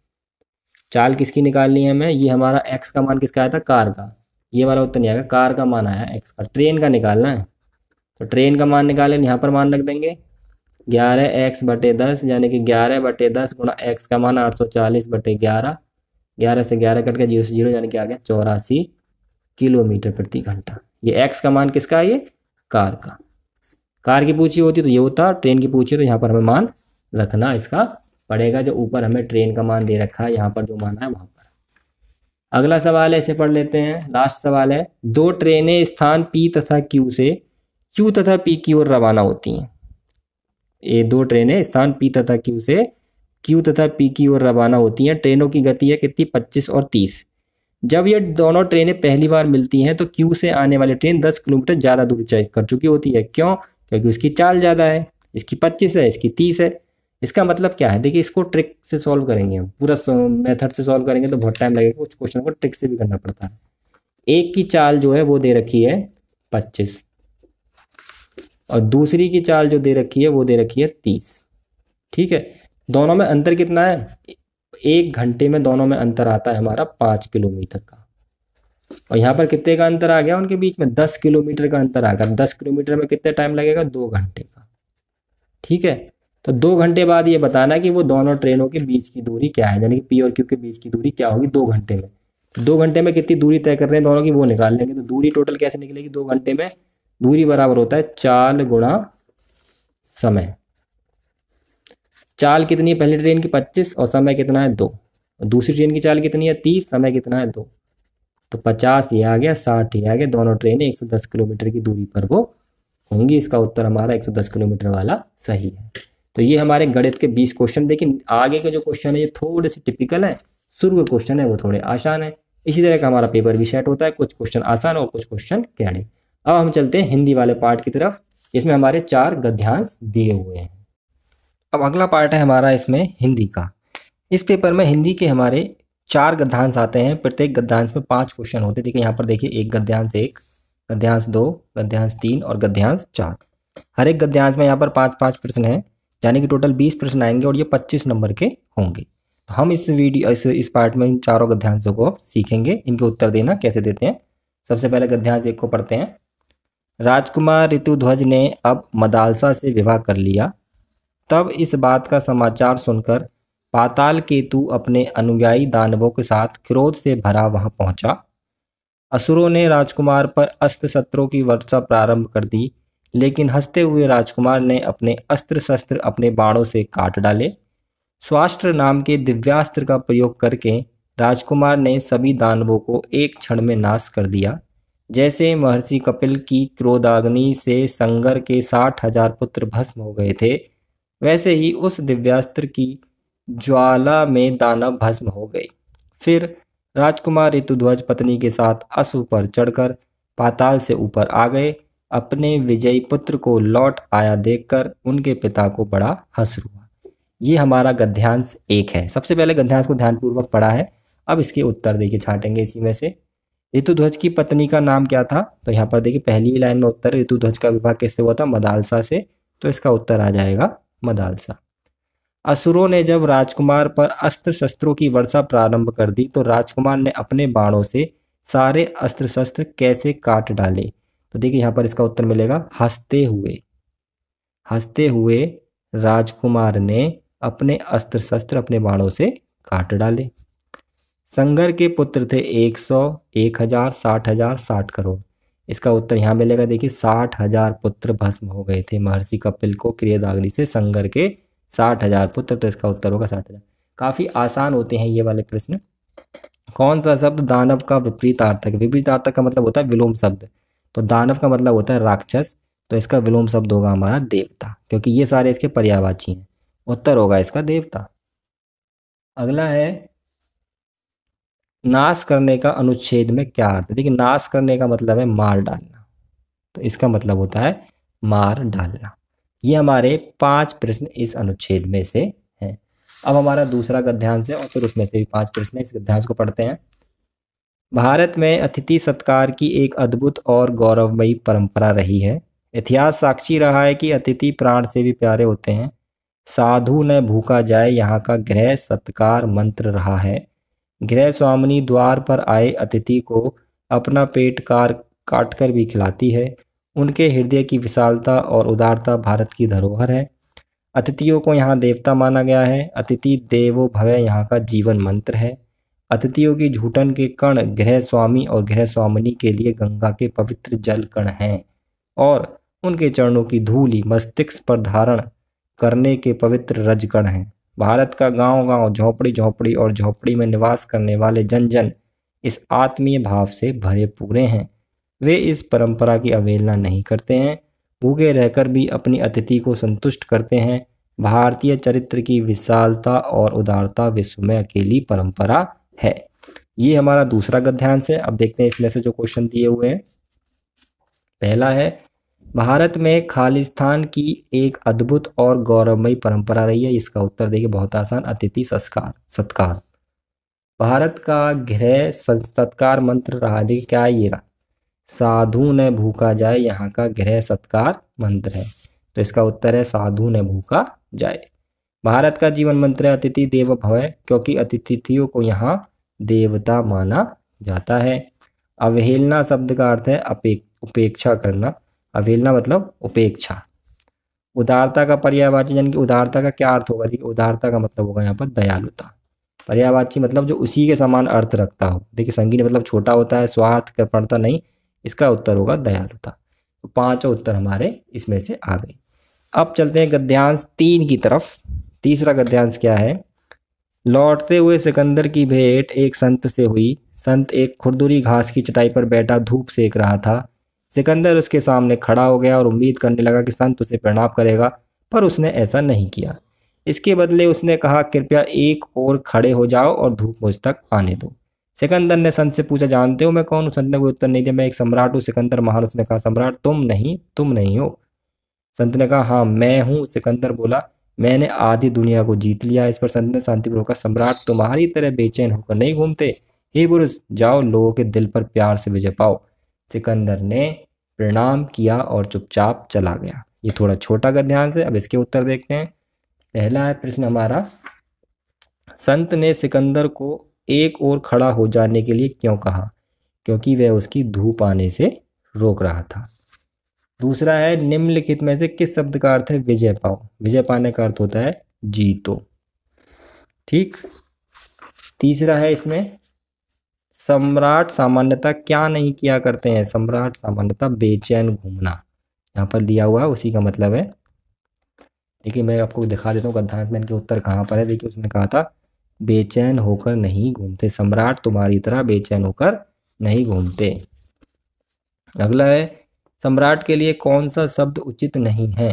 चाल किसकी निकालनी है हमें? ये हमारा x का मान किसका आया था? कार का। ये वाला उत्तर नहीं आएगा, कार का मान आया x का। ट्रेन का निकालना है, तो ट्रेन का मान निकालें, यहाँ पर मान रख देंगे 11x/10, यानी कि 11/10 गुणा x का मान 840/11। 11 से 11 कट के 0 से 0, यानी कि आ गया 84 किलोमीटर प्रति घंटा। ये x का मान किसका है? ये कार का। कार की पूछी होती तो ये होता, ट्रेन की पूछी तो यहाँ पर हमें मान रखना इसका पड़ेगा, जो ऊपर हमें ट्रेन का मान दे रखा है, यहाँ पर जो मान है वहाँ पर। अगला सवाल है, इसे पढ़ लेते हैं, लास्ट सवाल है। 2 ट्रेनें स्थान P तथा Q से Q तथा P की ओर रवाना होती हैं। ये 2 ट्रेनें स्थान P तथा Q से Q तथा P की ओर रवाना होती हैं। ट्रेनों की गति है कितनी? 25 और 30। जब ये दोनों ट्रेनें पहली बार मिलती हैं तो Q से आने वाली ट्रेन 10 किलोमीटर ज़्यादा दूरी तय कर चुकी होती है। क्यों? क्योंकि उसकी चाल ज़्यादा है, इसकी 25 है, इसकी 30 है। इसका मतलब क्या है? देखिए, इसको ट्रिक से सॉल्व करेंगे हम, पूरा मेथड से सॉल्व करेंगे तो बहुत टाइम लगेगा, कुछ क्वेश्चन को ट्रिक से भी करना पड़ता है। एक की चाल जो है वो दे रखी है 25, और दूसरी की चाल जो दे रखी है वो दे रखी है 30। ठीक है, दोनों में अंतर कितना है? 1 घंटे में दोनों में अंतर आता है हमारा 5 किलोमीटर का। और यहाँ पर कितने का अंतर आ गया उनके बीच में? 10 किलोमीटर का अंतर आ गया। 10 किलोमीटर में कितने टाइम लगेगा? 2 घंटे का। ठीक है, तो 2 घंटे बाद ये बताना कि वो दोनों ट्रेनों के बीच की दूरी क्या है, यानी कि पी और क्यू के बीच की दूरी क्या होगी 2 घंटे में। 2 घंटे में कितनी दूरी तय कर रहे हैं दोनों की वो निकाल लेंगे। तो दूरी टोटल कैसे निकलेगी 2 घंटे में, दूरी बराबर होता है चाल गुणा समय। चाल कितनी है पहली ट्रेन की 25 और समय कितना है 2, और दूसरी ट्रेन की चाल कितनी है 30, समय कितना है 2। तो 50 ये आ गया, 60 ये आ गया, दोनों ट्रेनें 110 किलोमीटर की दूरी पर वो होंगी। इसका उत्तर हमारा 110 किलोमीटर वाला सही है। तो ये हमारे गणित के 20 क्वेश्चन। लेकिन आगे के जो क्वेश्चन है ये थोड़े से टिपिकल है, शुरू के क्वेश्चन है वो थोड़े आसान है। इसी तरह का हमारा पेपर भी सेट होता है, कुछ क्वेश्चन आसान और कुछ क्वेश्चन कठिन। अब हम चलते हैं हिंदी वाले पार्ट की तरफ, इसमें हमारे 4 गद्यांश दिए हुए हैं। अब अगला पार्ट है हमारा इसमें हिंदी का। इस पेपर में हिंदी के हमारे 4 गद्यांश आते हैं, प्रत्येक गद्यांश में 5 क्वेश्चन होते हैं। देखिए यहाँ पर देखिए, एक गद्यांश 1, गद्यांश 2, गद्यांश 3 और गद्यांश 4। हर एक गद्यांश में यहाँ पर 5-5 प्रश्न हैं, यानी कि टोटल 20 प्रश्न आएंगे और ये 25 नंबर के होंगे। तो हम इस पार्ट में इन चारों गद्यांशों को सीखेंगे, इनके उत्तर देना कैसे देते हैं। सबसे पहले गद्यांश 1 को पढ़ते हैं। राजकुमार ऋतुध्वज ने अब मदालसा से विवाह कर लिया, तब इस बात का समाचार सुनकर पाताल केतु अपने अनुयायी दानवों के साथ क्रोध से भरा वहां पहुंचा। असुरों ने राजकुमार पर अस्त्र शस्त्रों की वर्षा प्रारंभ कर दी, लेकिन हंसते हुए राजकुमार ने अपने अस्त्र शस्त्र अपने बाणों से काट डाले। स्वास्त्र नाम के दिव्यास्त्र का प्रयोग करके राजकुमार ने सभी दानवों को एक क्षण में नाश कर दिया। जैसे महर्षि कपिल की क्रोधाग्नि से संगर के 60,000 पुत्र भस्म हो गए थे, वैसे ही उस दिव्यास्त्र की ज्वाला में दानव भस्म हो गए। फिर राजकुमार ऋतुध्वज पत्नी के साथ अश्व पर चढ़कर पाताल से ऊपर आ गए। अपने विजयी पुत्र को लौट आया देखकर उनके पिता को बड़ा हर्ष हुआ। ये हमारा गद्यांश 1 है। सबसे पहले गद्यांश को ध्यानपूर्वक पढ़ा है, अब इसके उत्तर देखिए छांटेंगे इसी में से। ऋतुध्वज की पत्नी का नाम क्या था, तो यहाँ पर देखिए पहली लाइन में उत्तर, ऋतुध्वज का विवाह किससे हुआ था, मदालसा से, तो इसका उत्तर आ जाएगा मदालसा। असुरों ने जब राजकुमार पर अस्त्र शस्त्रों की वर्षा प्रारंभ कर दी, तो राजकुमार ने अपने बाणों से सारे अस्त्र शस्त्र कैसे काट डाले, तो देखिए यहाँ पर इसका उत्तर मिलेगा हंसते हुए। हंसते हुए राजकुमार ने अपने अस्त्र शस्त्र अपने बाणों से काट डाले। संगर के पुत्र थे 100, 1000, 60,000, 60 करोड़। इसका उत्तर यहाँ मिलेगा, देखिए 60,000 पुत्र भस्म हो गए थे महर्षि कपिल को क्रोधाग्नि से, संगर के 60,000 पुत्र, तो इसका उत्तर होगा 60,000। काफ़ी आसान होते हैं ये वाले प्रश्न। कौन सा शब्द दानव का विपरीतार्थक है, विपरीतार्थक का मतलब होता है विलोम शब्द, तो दानव का मतलब होता है राक्षस, तो इसका विलोम शब्द होगा हमारा देवता, क्योंकि ये सारे इसके पर्यायवाची हैं। उत्तर होगा इसका देवता। अगला है नाश करने का अनुच्छेद में क्या अर्थ है। देखिए नाश करने का मतलब है मार डालना, तो इसका मतलब होता है मार डालना। ये हमारे 5 प्रश्न इस अनुच्छेद में से हैं। अब हमारा दूसरा गद्यांश है और फिर उसमें से भी 5 प्रश्न है, इस गद्यांश को पढ़ते हैं। भारत में अतिथि सत्कार की एक अद्भुत और गौरवमयी परंपरा रही है। इतिहास साक्षी रहा है कि अतिथि प्राण से भी प्यारे होते हैं। साधु न भूखा जाए यहाँ का गृह सत्कार मंत्र रहा है। गृह स्वामिनी द्वार पर आए अतिथि को अपना पेट काट कर भी खिलाती है। उनके हृदय की विशालता और उदारता भारत की धरोहर है। अतिथियों को यहाँ देवता माना गया है। अतिथि देवो भव यहाँ का जीवन मंत्र है। अतिथियों की झूठन के कण गृह स्वामी और गृह स्वामिनी के लिए गंगा के पवित्र जल कण हैं और उनके चरणों की धूलि मस्तिष्क पर धारण करने के पवित्र रजकण हैं। भारत का गांव-गांव, झोपड़ी-झोपड़ी और झोपड़ी में निवास करने वाले जन-जन इस आत्मीय भाव से भरे पूरे हैं। वे इस परंपरा की अवहेलना नहीं करते हैं, भूखे रहकर भी अपनी अतिथि को संतुष्ट करते हैं। भारतीय चरित्र की विशालता और उदारता विश्व में अकेली परंपरा है। ये हमारा दूसरा गद्यांश है। अब देखते हैं इसमें से जो क्वेश्चन दिए हुए हैं। पहला है भारत में खालिस्तान की एक अद्भुत और गौरवमयी परंपरा रही है। इसका उत्तर देखिए बहुत आसान, अतिथि सत्कार। भारत का गृह सत्कार मंत्र रहा, देखिए क्या है ये रहा, साधु न भूखा जाए यहाँ का गृह सत्कार मंत्र है, तो इसका उत्तर है साधु न भूखा जाए। भारत का जीवन मंत्र है अतिथि देवो भव, क्योंकि अतिथियों को यहाँ देवता माना जाता है। अवहेलना शब्द का अर्थ है उपेक्षा करना। अवहेलना मतलब उपेक्षा। उदारता का पर्यायवाची यानी कि उदारता का क्या अर्थ होगा? देखिए उदारता का मतलब होगा यहाँ पर दयालुता। पर्यायवाची मतलब जो उसी के समान अर्थ रखता हो। देखिए संगीत मतलब छोटा होता है, स्वार्थ कृपणता नहीं। इसका उत्तर होगा दयालुता। तो पांचों उत्तर हमारे इसमें से आ गए। अब चलते हैं गद्यांश 3 की तरफ। तीसरा गद्यांश क्या है? लौटते हुए सिकंदर की भेंट एक संत से हुई। संत एक खुरदुरी घास की चटाई पर बैठा धूप सेक रहा था। सिकंदर उसके सामने खड़ा हो गया और उम्मीद करने लगा कि संत उसे प्रणाम करेगा, पर उसने ऐसा नहीं किया। इसके बदले उसने कहा, कृपया एक और खड़े हो जाओ और धूप मुझ तक आने दो। सिकंदर ने संत से पूछा, जानते हो मैं कौन हूँ? संत ने कोई उत्तर नहीं दिया। मैं एक सम्राट हूँ। सिकंदर महान उसने कहा, सम्राट तुम नहीं, तुम नहीं हो। संत ने कहा, हाँ मैं हूँ। सिकंदर बोला, मैंने आधी दुनिया को जीत लिया। इस पर संत ने शांतिपूर्वक कहा, सम्राट तुम्हारी तरह बेचैन होकर नहीं घूमते। हे पुरुष, जाओ लोगों के दिल पर प्यार से विजय पाओ। सिकंदर ने प्रणाम किया और चुपचाप चला गया। ये थोड़ा छोटा गद्यांश है। अब इसके उत्तर देखते हैं। पहला है प्रश्न हमारा, संत ने सिकंदर को एक और खड़ा हो जाने के लिए क्यों कहा? क्योंकि वह उसकी धूप आने से रोक रहा था। दूसरा है, निम्नलिखित में से किस शब्द का अर्थ है विजय पाओ? विजय पाने का अर्थ होता है जीतो। ठीक। तीसरा है इसमें, सम्राट सामान्यतः क्या नहीं किया करते हैं? सम्राट सामान्यतः बेचैन घूमना। यहाँ पर दिया हुआ है, उसी का मतलब है। देखिए मैं आपको दिखा देता हूँ गद्यांश में इनके उत्तर कहाँ पर है। देखिए उसने कहा था, बेचैन होकर नहीं घूमते। सम्राट तुम्हारी तरह बेचैन होकर नहीं घूमते। अगला है, सम्राट के लिए कौन सा शब्द उचित नहीं है?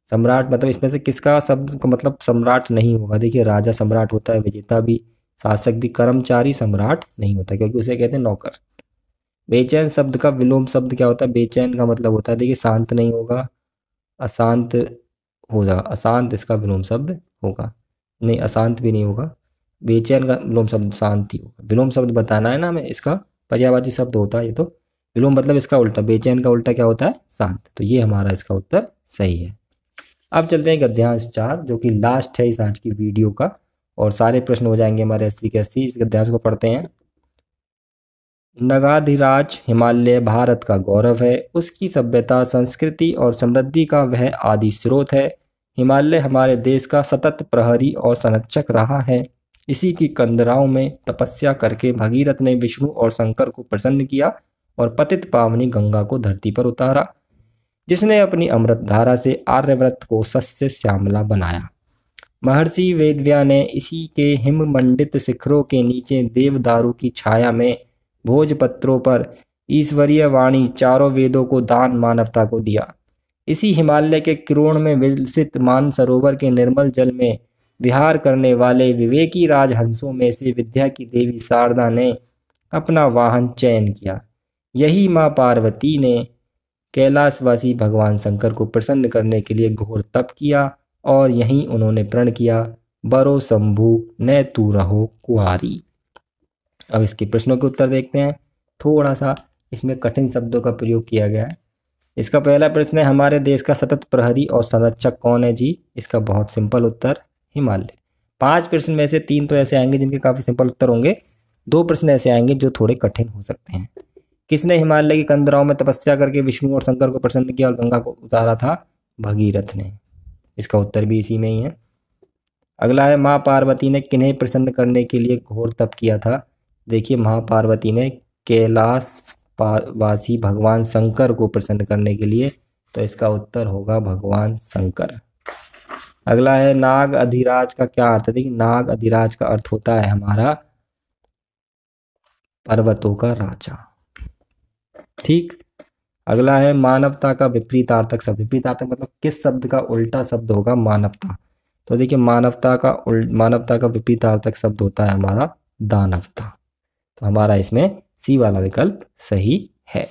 सम्राट मतलब इसमें से किसका शब्द का मतलब सम्राट नहीं होगा? देखिए राजा सम्राट होता है, विजेता भी, शासक भी। कर्मचारी सम्राट नहीं होता क्योंकि उसे कहते हैं नौकर। बेचैन शब्द का विलोम शब्द क्या होता है? बेचैन का मतलब होता है, देखिए शांत नहीं होगा, अशांत होगा। अशांत इसका विलोम शब्द होगा। नहीं, अशांत भी नहीं होगा। बेचैन का विलोम शब्द शांति होगा। विलोम शब्द बताना है ना हमें, इसका पर्यायवाची शब्द होता है ये। तो विलोम मतलब इसका उल्टा, बेचैन का उल्टा क्या होता है? शांत। तो ये हमारा इसका उत्तर सही है। अब चलते हैं गद्यांश 4 जो कि लास्ट है इस आज की वीडियो का, और सारे प्रश्न हो जाएंगे हमारे 80 के 80। इस गद्यांश को पढ़ते हैं। नगाधिराज हिमालय भारत का गौरव है। उसकी सभ्यता, संस्कृति और समृद्धि का वह आदि स्रोत है। हिमालय हमारे देश का सतत प्रहरी और संरक्षक रहा है। इसी की कंदराओं में तपस्या करके भगीरथ ने विष्णु और शंकर को प्रसन्न किया और पतित पावनी गंगा को धरती पर उतारा, जिसने अपनी अमृत धारा से आर्यव्रत को सस्य श्यामला बनाया। महर्षि वेदव्या ने इसी के हिममंडित शिखरों के नीचे देवदारू की छाया में भोजपत्रों पर ईश्वरीय वाणी चारों वेदों को दान मानवता को दिया। इसी हिमालय के किरोण में विलसित मानसरोवर के निर्मल जल में विहार करने वाले विवेकी राजहंसों में से विद्या की देवी शारदा ने अपना वाहन चयन किया। यही माँ पार्वती ने कैलाशवासी भगवान शंकर को प्रसन्न करने के लिए घोर तप किया और यहीं उन्होंने प्रण किया, बरो शंभु न तू रहो कुआरी। अब इसके प्रश्नों के उत्तर देखते हैं। थोड़ा सा इसमें कठिन शब्दों का प्रयोग किया गया है। इसका पहला प्रश्न है, हमारे देश का सतत प्रहरी और संरक्षक कौन है जी? इसका बहुत सिंपल उत्तर, हिमालय। 5 प्रश्न में से 3 तो ऐसे आएंगे जिनके काफ़ी सिंपल उत्तर होंगे। 2 प्रश्न ऐसे आएंगे जो थोड़े कठिन हो सकते हैं। किसने हिमालय की कंदराओं में तपस्या करके विष्णु और शंकर को प्रसन्न किया और गंगा को उतारा था? भगीरथ ने। इसका उत्तर भी इसी में ही है। अगला है, माँ पार्वती ने किन्हें प्रसन्न करने के लिए घोर तप किया था? देखिए माँ पार्वती ने कैलाश वासी भगवान शंकर को प्रसन्न करने के लिए, तो इसका उत्तर होगा भगवान शंकर। अगला है, नाग अधिराज का क्या अर्थ है? देखिए नाग अधिराज का अर्थ होता है हमारा पर्वतों का राजा। ठीक। अगला है, मानवता का विपरीतार्थक शब्द। विपरीतार्थक मतलब किस शब्द का उल्टा शब्द होगा? मानवता। तो देखिए मानवता का विपरीतार्थक शब्द होता है हमारा दानवता। तो हमारा इसमें सी वाला विकल्प सही है।